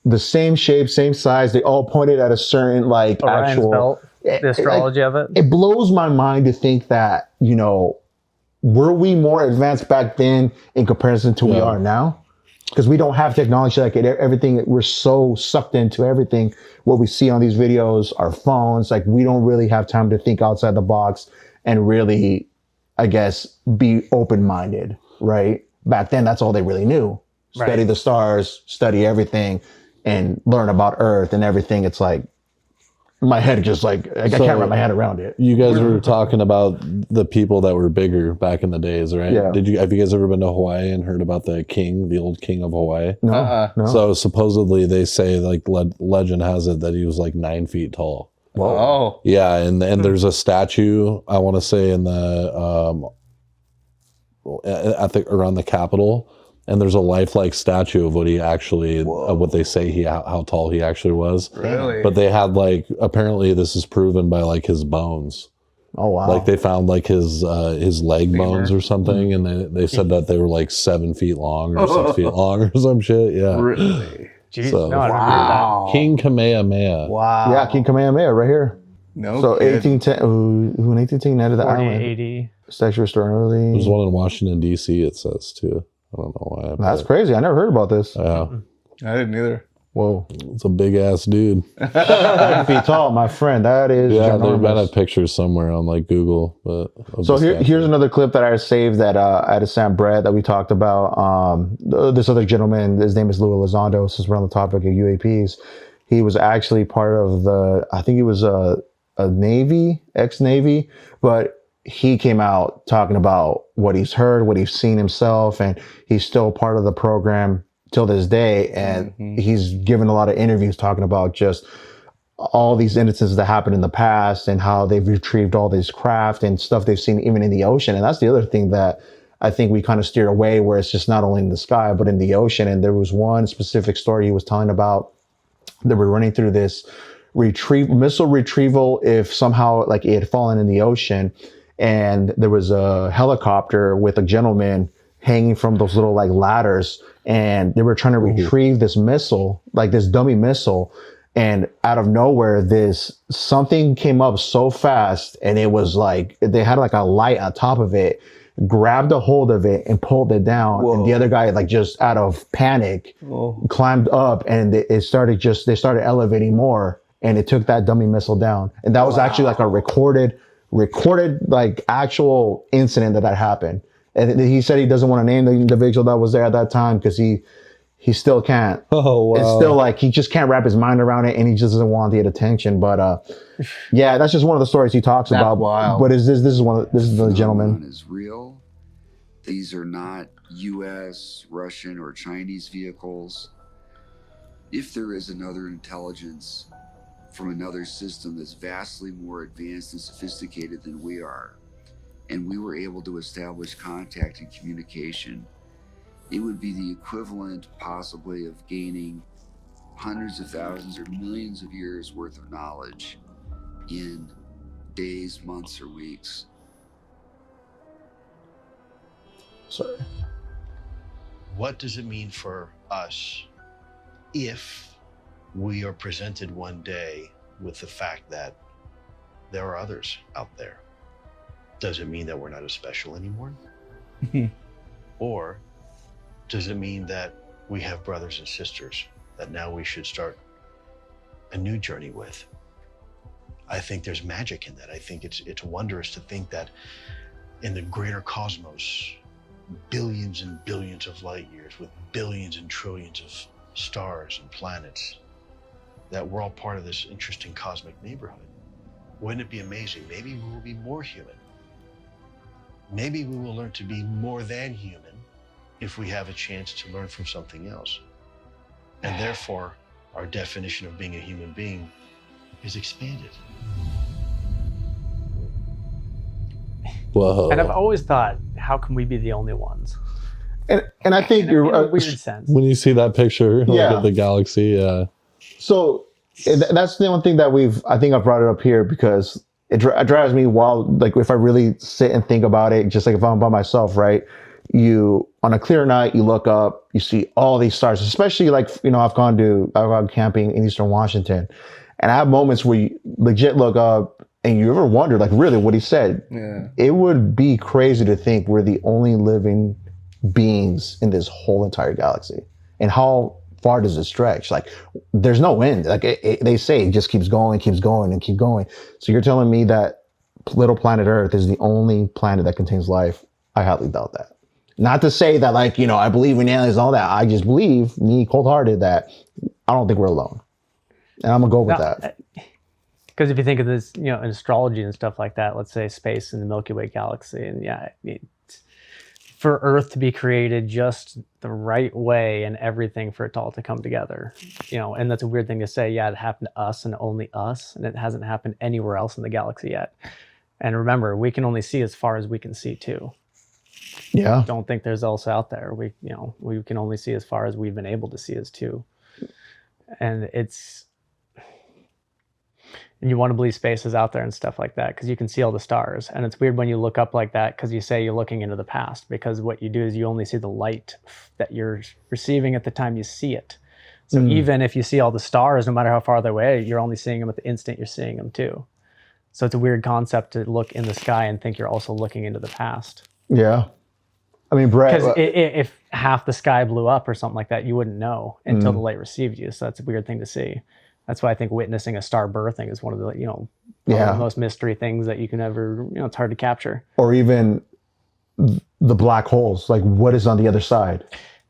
the same shape, same size, they all pointed at a certain like Orion's actual belt, the astrology of it. It blows my mind to think that, were we more advanced back then in comparison to we are now? Because we don't have technology like it. Everything, we're so sucked into everything. What we see on these videos, our phones, like we don't really have time to think outside the box and really, I guess, be open-minded, right? Back then, that's all they really knew. Study the stars, study everything, and learn about Earth and everything. It's like, my head just like, I can't wrap my head around it. You guys were talking about the people that were bigger back in the days, right? Yeah. Have you guys ever been to Hawaii and heard about the old king of Hawaii? No. So supposedly they say, like, legend has it that he was like 9 feet tall. Whoa. Oh, Yeah, and there's a statue, I want to say, in the around the Capitol, and there's a lifelike statue of what he actually, of what they say how tall he actually was. really? But they had, like, apparently this is proven by like his bones. Oh, wow. Like they found like his leg bones or something, and they said that they were like 7 feet long or 6 feet long or some shit. Yeah. Really? Jeez, So- no, I don't Wow. King Kamehameha. Wow. Yeah, King Kamehameha right here. No. So kidding. 1810, who in 1810 united the 40 island. AD. Statue restored early. There's one in Washington D.C. It says too. I don't know why. That's but, crazy. I never heard about this. yeah, I didn't either. Whoa. it's a big ass dude. 9 feet tall, my friend. That is Yeah, they've got ginormous. a picture somewhere on like Google. But of So the statue. here's another clip that I saved that at a Sam Brett that we talked about. This other gentleman, his name is Louis Elizondo, since we're on the topic of UAPs. He was actually part of I think he was a Navy, ex-Navy, but he came out talking about what he's heard, what he's seen himself, and he's still part of the program till this day. And he's given a lot of interviews talking about just all these instances that happened in the past and how they've retrieved all this craft and stuff they've seen even in the ocean. And that's the other thing that I think we kind of steer away, where it's just not only in the sky, but in the ocean. And there was one specific story he was telling about that we're running through this missile retrieval if somehow like it had fallen in the ocean, and there was a helicopter with a gentleman hanging from those little like ladders, and they were trying to retrieve this missile, like this dummy missile, and out of nowhere something came up so fast, and it was like they had like a light on top of it, grabbed a hold of it and pulled it down. Whoa. And the other guy, like just out of panic, climbed up, and they started elevating more, and it took that dummy missile down. And that was actually like a recorded like actual incident that happened. And he said he doesn't want to name the individual that was there at that time because he still can't. Oh wow. It's still like he just can't wrap his mind around it, and he just doesn't want the attention. But yeah, that's just one of the stories he talks That's about. wild. But this is the gentleman. phenomenon is real. These are not U.S., Russian, or Chinese vehicles. If there is another intelligence from another system that's vastly more advanced and sophisticated than we are, and we were able to establish contact and communication, it would be the equivalent possibly of gaining hundreds of thousands or millions of years worth of knowledge in days, months, or weeks. Sorry. What does it mean for us if we are presented one day with the fact that there are others out there. Does it mean that we're not as special anymore? Or does it mean that we have brothers and sisters that now we should start a new journey with? I think there's magic in that. I think it's wondrous to think that in the greater cosmos, billions and billions of light years with billions and trillions of stars and planets, that we're all part of this interesting cosmic neighborhood. Wouldn't it be amazing? Maybe we will be more human. Maybe we will learn to be more than human if we have a chance to learn from something else. And therefore, our definition of being a human being is expanded. Whoa. And I've always thought, how can we be the only ones? And I think In you're a weird sense. When you see that picture Yeah. of the galaxy, yeah. So that's the one thing that I think I brought it up here because it drives me wild. Like if I really sit and think about it, just like if I'm by myself, right? You, on a clear night, you look up, you see all these stars, especially like, I've gone camping in Eastern Washington, and I have moments where you legit look up and you ever wonder, like really what he said. Yeah. It would be crazy to think we're the only living beings in this whole entire galaxy. And how far does it stretch? Like there's no end. Like they say it just keeps going, and keep going. So you're telling me that little planet Earth is the only planet that contains life? I highly doubt that. Not to say that like, I believe in aliens and all that. I just believe, me cold-hearted, that I don't think we're alone. And I'm gonna go with that. Because if you think of this, in astrology and stuff like that, let's say space in the Milky Way galaxy, and for Earth to be created just the right way and everything for it all to come together, and that's a weird thing to say. Yeah, it happened to us and only us, and it hasn't happened anywhere else in the galaxy yet. And remember, we can only see as far as we can see too. Yeah. Don't think there's else out there. We can only see as far as we've been able to see as too. And and you want to believe space is out there and stuff like that because you can see all the stars. And it's weird when you look up like that because you say you're looking into the past, because what you do is you only see the light that you're receiving at the time you see it. So even if you see all the stars, no matter how far they're away, you're only seeing them at the instant you're seeing them too. So it's a weird concept to look in the sky and think you're also looking into the past. Yeah. I mean, Brett, because if half the sky blew up or something like that, you wouldn't know until the light received you. So that's a weird thing to see. That's why I think witnessing a star birthing is one of the, one of the most mystery things that you can ever, it's hard to capture. Or even the black holes, like what is on the other side?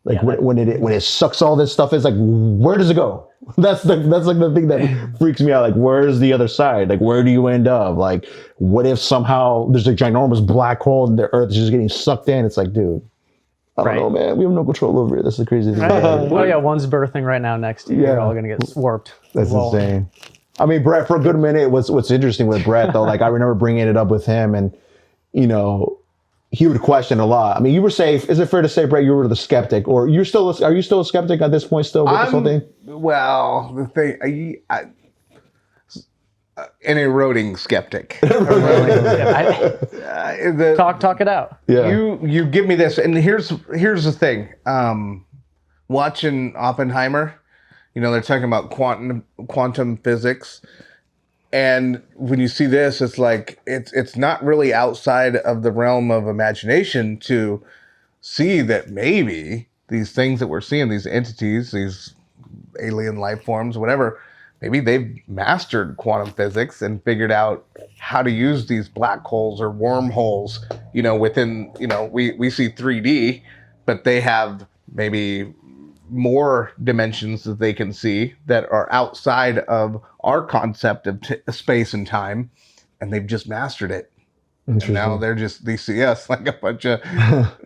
Like when it sucks all this stuff, it's like, where does it go? That's like the thing that freaks me out. Like, where's the other side? Like, where do you end up? Like, what if somehow there's a ginormous black hole and the Earth is just getting sucked in? It's like, dude, I don't know, man. We have no control over it. That's the crazy thing. Well, yeah, one's birthing right now next year. You're all going to get warped. That's insane. I mean, Brett, for a good minute, what's interesting with Brett, though, like I remember bringing it up with him and, he would question a lot. I mean, you were safe. Is it fair to say, Brett, you were the skeptic, or are you still a skeptic at this point still with this whole thing? Well, the thing, an eroding skeptic. Talk it out. Yeah. You give me this, and here's the thing. Watching Oppenheimer, they're talking about quantum physics. And when you see this, it's like it's not really outside of the realm of imagination to see that maybe these things that we're seeing, these entities, these alien life forms, whatever, maybe they've mastered quantum physics and figured out how to use these black holes or wormholes, within, we see 3D, but they have maybe more dimensions that they can see that are outside of our concept of space and time, and they've just mastered it. And now they see us like a bunch of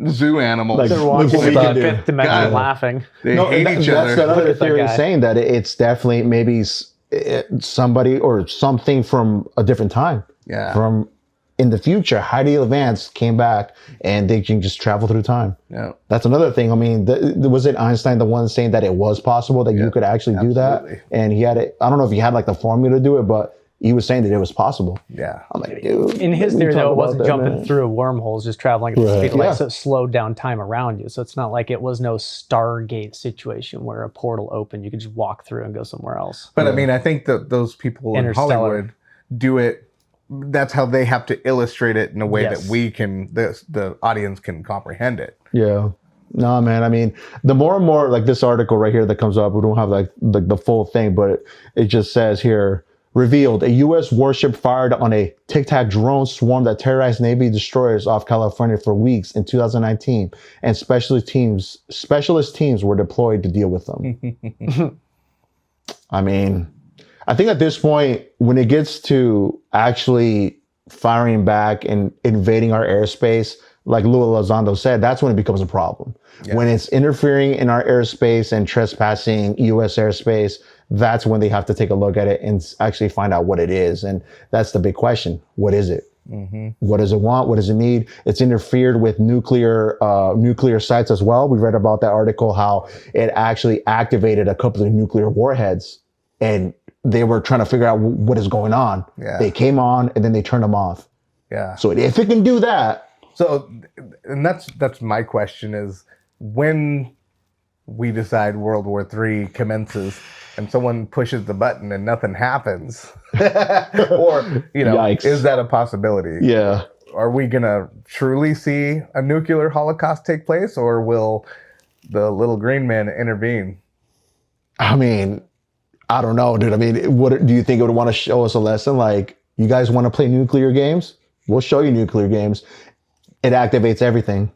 zoo animals. They're walking in the fifth dimension laughing. They hate each other. That's another theory saying that it's definitely maybe somebody or something from a different time. Yeah. From in the future, highly advanced, came back and they can just travel through time. Yeah. That's another thing. I mean, was it Einstein the one saying that it was possible that you could actually do that? And he had it. I don't know if he had like the formula to do it, but he was saying that it was possible. Yeah. I'm like, dude. In his let me theory, talk though, it about wasn't that, jumping man. through wormholes, just traveling at the Right. speed of light, Yeah. so it slowed down time around you. So it's not like it was no Stargate situation where a portal opened, you could just walk through and go somewhere else. But I mean, I think that those people in Interstellar. Hollywood do it. That's how they have to illustrate it in a way Yes. that we can, the audience can comprehend it. Yeah. No, man. I mean, the more and more like this article right here that comes up, we don't have like the full thing, but it just says here, revealed a U.S. warship fired on a Tic Tac drone swarm that terrorized Navy destroyers off California for weeks in 2019, and specialist teams were deployed to deal with them. I mean, I think at this point, when it gets to actually firing back and invading our airspace, like Lua Lozando said, that's when it becomes a problem. Yeah. When it's interfering in our airspace and trespassing U.S. airspace, that's when they have to take a look at it and actually find out what it is. And that's the big question. What is it? What does it want? What does it need? It's interfered with nuclear sites as well. We read about that article, how it actually activated a couple of nuclear warheads, and they were trying to figure out what is going on. Yeah. They came on and then they turned them off. Yeah. So if it can do that, So, and that's my question is, when we decide World War III commences and someone pushes the button and nothing happens, or, Yikes. is that a possibility? yeah. Are we going to truly see a nuclear holocaust take place, or will the little green man intervene? I mean, I don't know, dude. I mean, what do you think it would want to show us a lesson? Like, you guys want to play nuclear games? We'll show you nuclear games. It activates everything.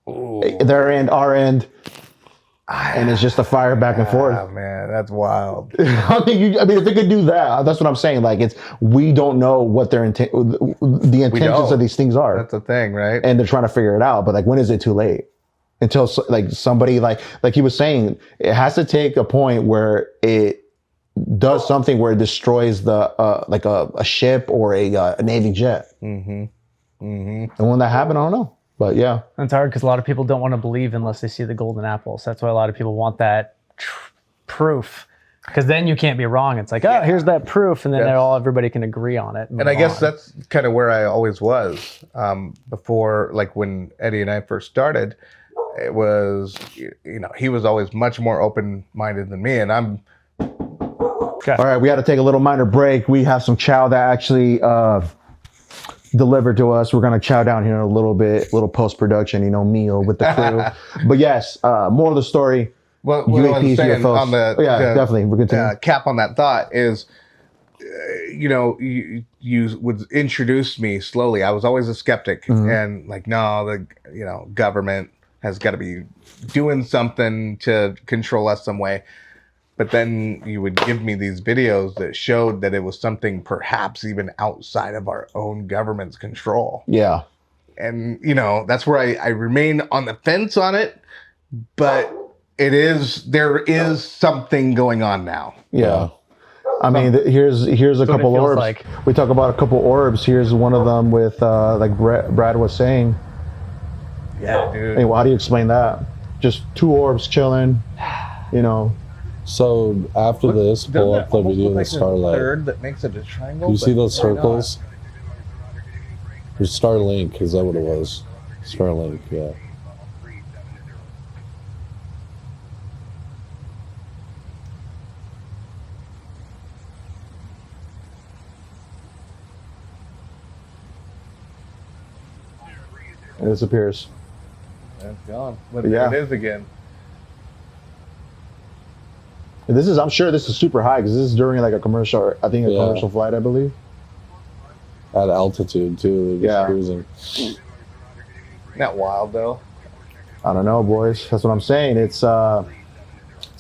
Their end, our end, and it's just a fire back and forth. Ah, man, that's wild. I mean, if it could do that, that's what I'm saying. Like, we don't know what their the intentions of these things are, That's the thing, right? and they're trying to figure it out. But like, when is it too late? Until like somebody like he was saying, it has to take a point where it does something where it destroys the like a ship or a Navy jet. And when that happened, I don't know. But yeah, It's hard because a lot of people don't want to believe unless they see the golden apples. That's why a lot of people want that proof, because then you can't be wrong. It's like, oh, here's that proof, and then everybody can agree on it. And I guess that's kind of where I always was before, like when Eddie and I first started. It was, he was always much more open-minded than me, and I'm. all right, we had to take a little minor break. We have some chow that actually delivered to us. We're gonna chow down here in a little bit, little post-production, meal with the crew. But yes, more of the story. What I was saying UFOs. on the definitely. We're continuing. cap on that thought is, you would introduce me slowly. I was always a skeptic, and like, no, the government has got to be doing something to control us some way. But then you would give me these videos that showed that it was something perhaps even outside of our own government's control. Yeah. And, that's where I remain on the fence on it. But there is something going on now. Yeah. I mean, here's a couple feels orbs. like. We talk about a couple orbs. Here's one of them with, like Brad was saying. Yeah, dude. Hey, well, how do you explain that? Just two orbs chilling, So after this, pull up the video of the starlight. Third that makes it a triangle. Do you see those circles? There's Starlink. Is that what it was? Starlink, yeah. It disappears. It's gone. But Yeah. it is again. And I'm sure this is super high because this is during like a commercial, commercial flight, I believe. At altitude too, they're just cruising. Not wild though. I don't know, boys. That's what I'm saying. It's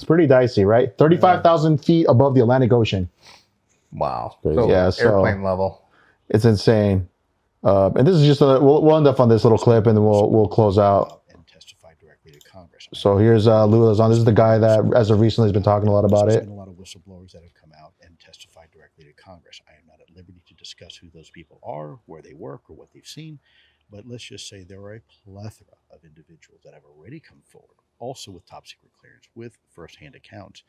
pretty dicey, right? 35,000 feet above the Atlantic Ocean. Wow. Crazy. So Yeah, so- airplane level. It's insane. And this is just we'll end up on this little clip and then we'll close out. And testify directly to Congress. So here's Lou Lozon. This is the guy that, as of recently, has been talking a lot about There's it. been a lot of whistleblowers that have come out and testified directly to Congress. I am not at liberty to discuss who those people are, where they work, or what they've seen. But let's just say there are a plethora of individuals that have already come forward, also with top secret clearance, with firsthand accounts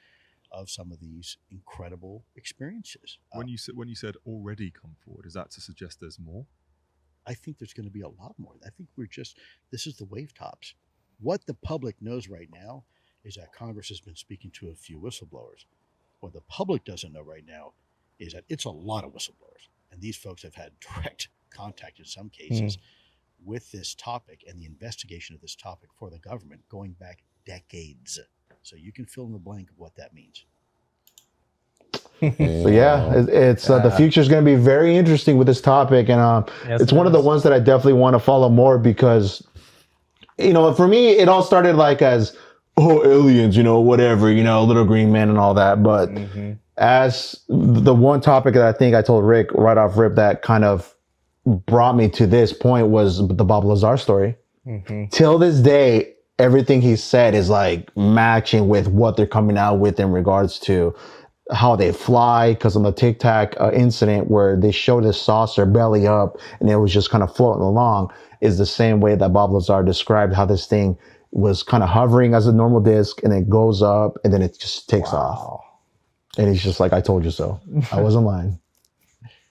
of some of these incredible experiences. When you said already come forward, is that to suggest there's more? I think there's going to be a lot more. I think this is the wave tops. What the public knows right now is that Congress has been speaking to a few whistleblowers. What the public doesn't know right now is that it's a lot of whistleblowers. And these folks have had direct contact in some cases with this topic and the investigation of this topic for the government going back decades. So you can fill in the blank of what that means. So yeah, it's the future is going to be very interesting with this topic, and it's one of the ones that I definitely want to follow more because, for me, it all started like as aliens, whatever, little green men and all that. But as the one topic that I think I told Rick right off rip that kind of brought me to this point was the Bob Lazar story. Till this day, everything he said is like matching with what they're coming out with in regards to how they fly, because on the Tic Tac incident where they showed this saucer belly up and it was just kind of floating along is the same way that Bob Lazar described how this thing was kind of hovering as a normal disc and it goes up and then it just takes off. And he's just like, I told you so. I wasn't lying.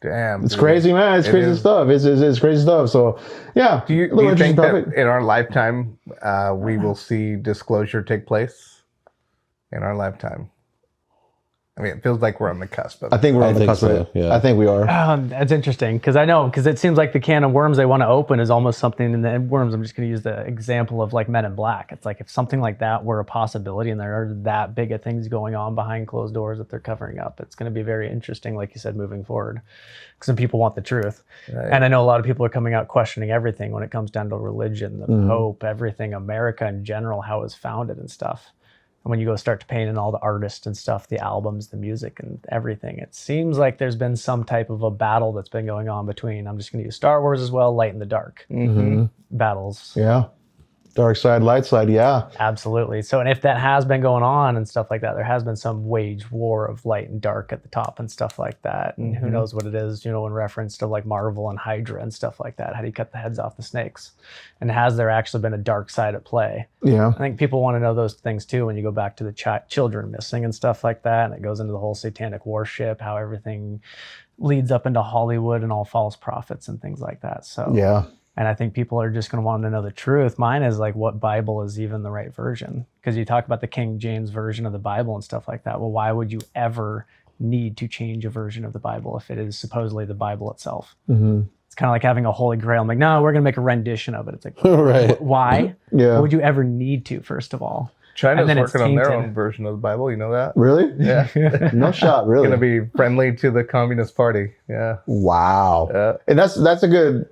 Damn. It's crazy, man. It's crazy stuff. It's crazy stuff. So, yeah. Do you think that in our lifetime, we will see disclosure take place? In our lifetime? I mean, it feels like we're on the cusp of it. I think we're on the cusp of it. Yeah. I think we are. That's interesting because it seems like the can of worms they want to open is almost something in the worms. I'm just going to use the example of like Men in Black. It's like if something like that were a possibility and there are that big of things going on behind closed doors that they're covering up, it's going to be very interesting, like you said, moving forward. Because some people want the truth. Right. And I know a lot of people are coming out questioning everything when it comes down to religion, the Pope, everything, America in general, how it was founded and stuff. And when you go start to paint in all the artists and stuff, the albums, the music and everything, it seems like there's been some type of a battle that's been going on between, I'm just going to use Star Wars as well, light and the dark battles. Yeah. Dark side, light side, yeah. Absolutely. So, and if that has been going on and stuff like that, there has been some wage war of light and dark at the top and stuff like that. And who knows what it is, in reference to like Marvel and Hydra and stuff like that. How do you cut the heads off the snakes? And has there actually been a dark side at play? Yeah. I think people want to know those things too when you go back to the children missing and stuff like that. And it goes into the whole satanic worship, how everything leads up into Hollywood and all false prophets and things like that. So, yeah. And I think people are just going to want to know the truth. Mine is like, what Bible is even the right version? Because you talk about the King James version of the Bible and stuff like that. Well, why would you ever need to change a version of the Bible if it is supposedly the Bible itself? It's kind of like having a holy grail. I'm like, no, we're going to make a rendition of it. It's like, right. Why? Yeah. Why would you ever need to, first of all? China's working on their own version of the Bible. You know that? Really? Yeah. No shot, really. Going to be friendly to the Communist Party. Yeah. Wow. And that's a good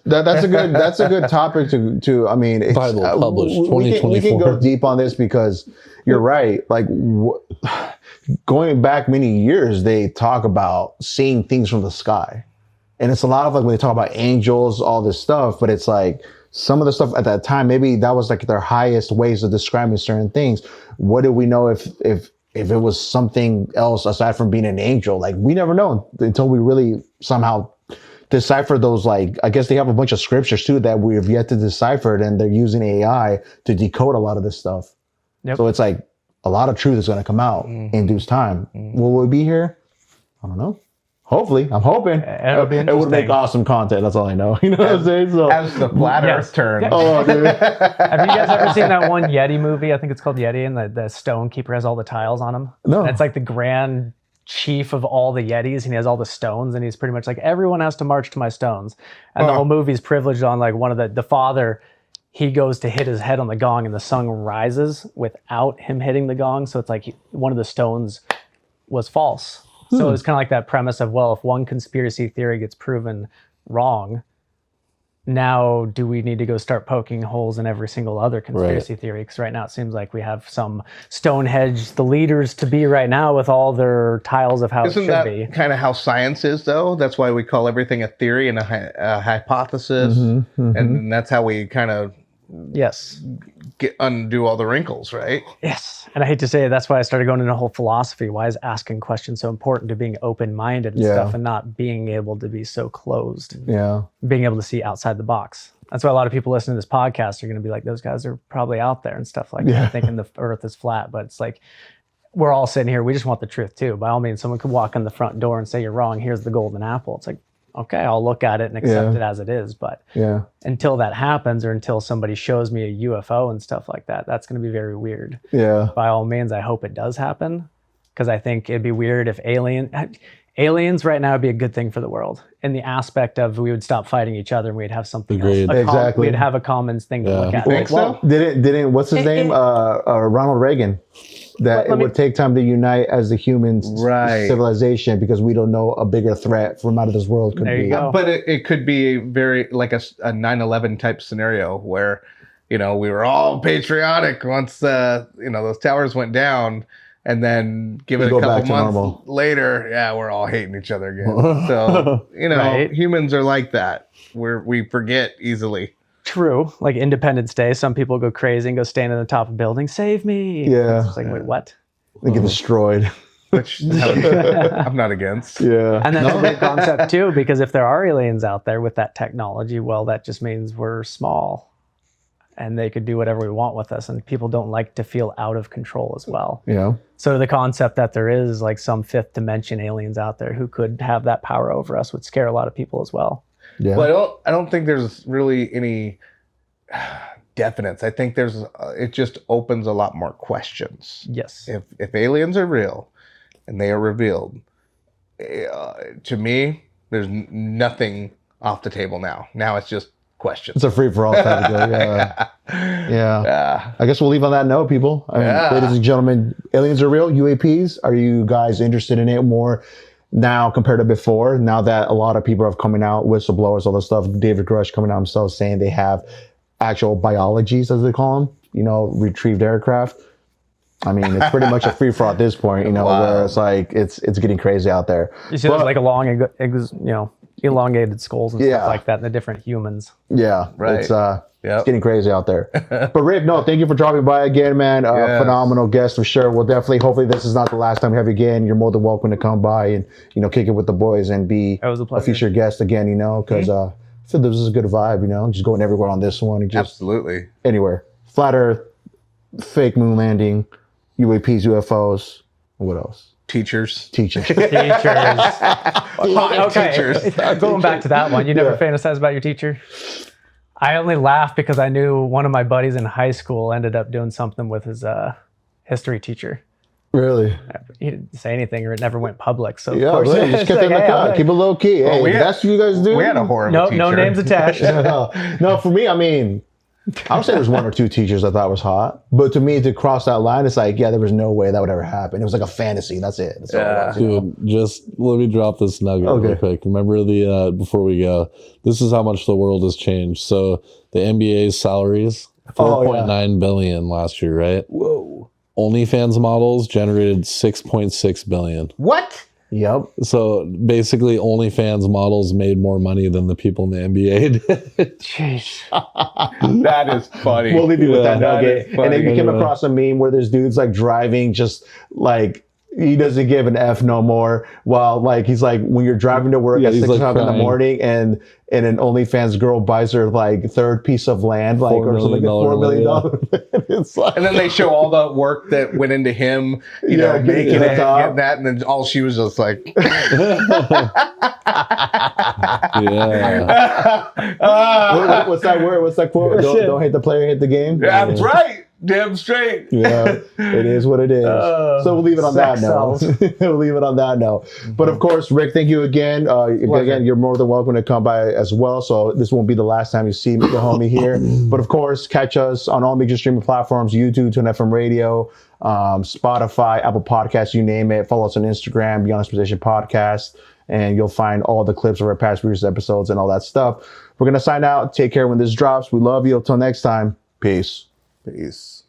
that's a good topic to I mean, it's, Bible published 2024. We can go deep on this because you're right. Like going back many years, they talk about seeing things from the sky, and it's a lot of like when they talk about angels, all this stuff, but it's like. Some of the stuff at that time, maybe that was like their highest ways of describing certain things. What do we know if it was something else aside from being an angel? Like we never know until we really somehow decipher those. Like I guess they have a bunch of scriptures too that we have yet to decipher, and they're using AI to decode a lot of this stuff. Yep. So it's like a lot of truth is going to come out in due time. Will we be here? I don't know. Hopefully, I'm hoping it would make awesome content. That's all I know. You know what I'm saying? So as the flat Earth turns. Oh, dude. Have you guys ever seen that one Yeti movie? I think it's called Yeti, and the stone keeper has all the tiles on him. No, and it's like the grand chief of all the Yetis, and he has all the stones, and he's pretty much like everyone has to march to my stones. And the whole movie's privileged on like one of the father. He goes to hit his head on the gong, and the sun rises without him hitting the gong. So it's like one of the stones was false. So it's kind of like that premise of, well, if one conspiracy theory gets proven wrong, now do we need to go start poking holes in every single other conspiracy theory? Because right now it seems like we have some Stonehenge, the leaders to be right now with all their tiles of how it should be. Isn't that kind of how science is, though? That's why we call everything a theory and a hypothesis. And that's how we kind of undo all the wrinkles, right? Yes. And I hate to say it, that's why I started going into a whole philosophy. Why is asking questions so important to being open-minded and stuff and not being able to be so closed? Yeah. Being able to see outside the box. That's why a lot of people listening to this podcast are going to be like, those guys are probably out there and stuff like that, thinking the earth is flat. But it's like, we're all sitting here. We just want the truth too. By all means, someone could walk in the front door and say you're wrong. Here's the golden apple. It's like, okay, I'll look at it and accept it as it is. But until that happens, or until somebody shows me a UFO and stuff like that, that's going to be very weird. Yeah. By all means, I hope it does happen, because I think it'd be weird if aliens right now would be a good thing for the world, in the aspect of we would stop fighting each other and we'd have something Agreed. else. Exactly. We'd have a common thing to look at. You think so? Didn't what's his name? Ronald Reagan. That it would take time to unite as the human civilization, because we don't know a bigger threat from out of this world could There you be. go. But it could be very like a 9/11 type scenario where, we were all patriotic once those towers went down, and then give it a couple months later, we're all hating each other again. So Right. humans are like that. We forget easily. True. Like Independence Day, some people go crazy and go stand on the top of a building, save me. Yeah. It's just like, wait, what? They get destroyed. Which I'm not against. Yeah. And that's a big concept too, because if there are aliens out there with that technology, well, that just means we're small and they could do whatever we want with us. And people don't like to feel out of control as well. Yeah. So the concept that there is like some fifth dimension aliens out there who could have that power over us would scare a lot of people as well. Yeah. Well, I don't think there's really any definites. I think it just opens a lot more questions. Yes. If aliens are real and they are revealed, to me, there's nothing off the table now. Now it's just questions. It's a free for all type of deal. Yeah. Yeah. I guess we'll leave on that note, people. Ladies and gentlemen, aliens are real. UAPs. Are you guys interested in it more now compared to before? Now that a lot of people are coming out, whistleblowers, all this stuff, David Grush coming out himself saying they have actual biologies, as they call them, retrieved aircraft. I mean, it's pretty much a free for all at this point, where it's like, it's getting crazy out there. You see there's like elongated skulls and stuff like that in the different humans. Yeah. Right. It's getting crazy out there. But Rick, thank you for dropping by again, man. Phenomenal guest for sure. We'll hopefully this is not the last time we have you again. You're more than welcome to come by and, kick it with the boys and be a future guest again, because I feel this is a good vibe, just going everywhere on this one. And just absolutely. Anywhere. Flat Earth, fake moon landing, UAPs, UFOs, what else? Teachers. Okay. Teachers. Going back to that one, you never fantasize about your teacher? I only laugh because I knew one of my buddies in high school ended up doing something with his history teacher. Really? He didn't say anything, or it never went public. So yeah, really, just kept it in the cut. Keep it low key. Hey, that's what you guys do. We had a horrible teacher. No names attached. No, for me, I mean, I would say there's one or two teachers I thought was hot, but to me, to cross that line, it's like, there was no way that would ever happen. It was like a fantasy. That's it. That's all it was, Dude, just let me drop this nugget real quick. Remember before we go, this is how much the world has changed. So the NBA's salaries, $4.9 billion last year, right? Whoa. OnlyFans models generated $6.6 billion. What? Yep. So basically, OnlyFans models made more money than the people in the NBA did. Jeez. That is funny. We'll leave you with that nugget. And then you came across a meme where there's dudes like driving, just like he doesn't give an F no more. While like he's like when you're driving to work at 6 o'clock in the morning, and an OnlyFans girl buys her like third piece of land, like or something like $4 million. It's like, and then they show all the work that went into him, making it, getting that, and then all she was just like, what's that word? What's that quote? Don't hate the player, hate the game. Yeah, that's right. Damn straight. Yeah, it is what it is. So we'll leave it on that note. We'll leave it on that note. But of course, Rick, thank you again. Again, you're more than welcome to come by as well. So this won't be the last time you see the homie here. But of course, catch us on all major streaming platforms: YouTube, Tune FM Radio, Spotify, Apple Podcasts, you name it. Follow us on Instagram, Beyond This Position Podcast, and you'll find all the clips of our past previous episodes and all that stuff. We're gonna sign out. Take care when this drops. We love you. Until next time. Peace. Peace.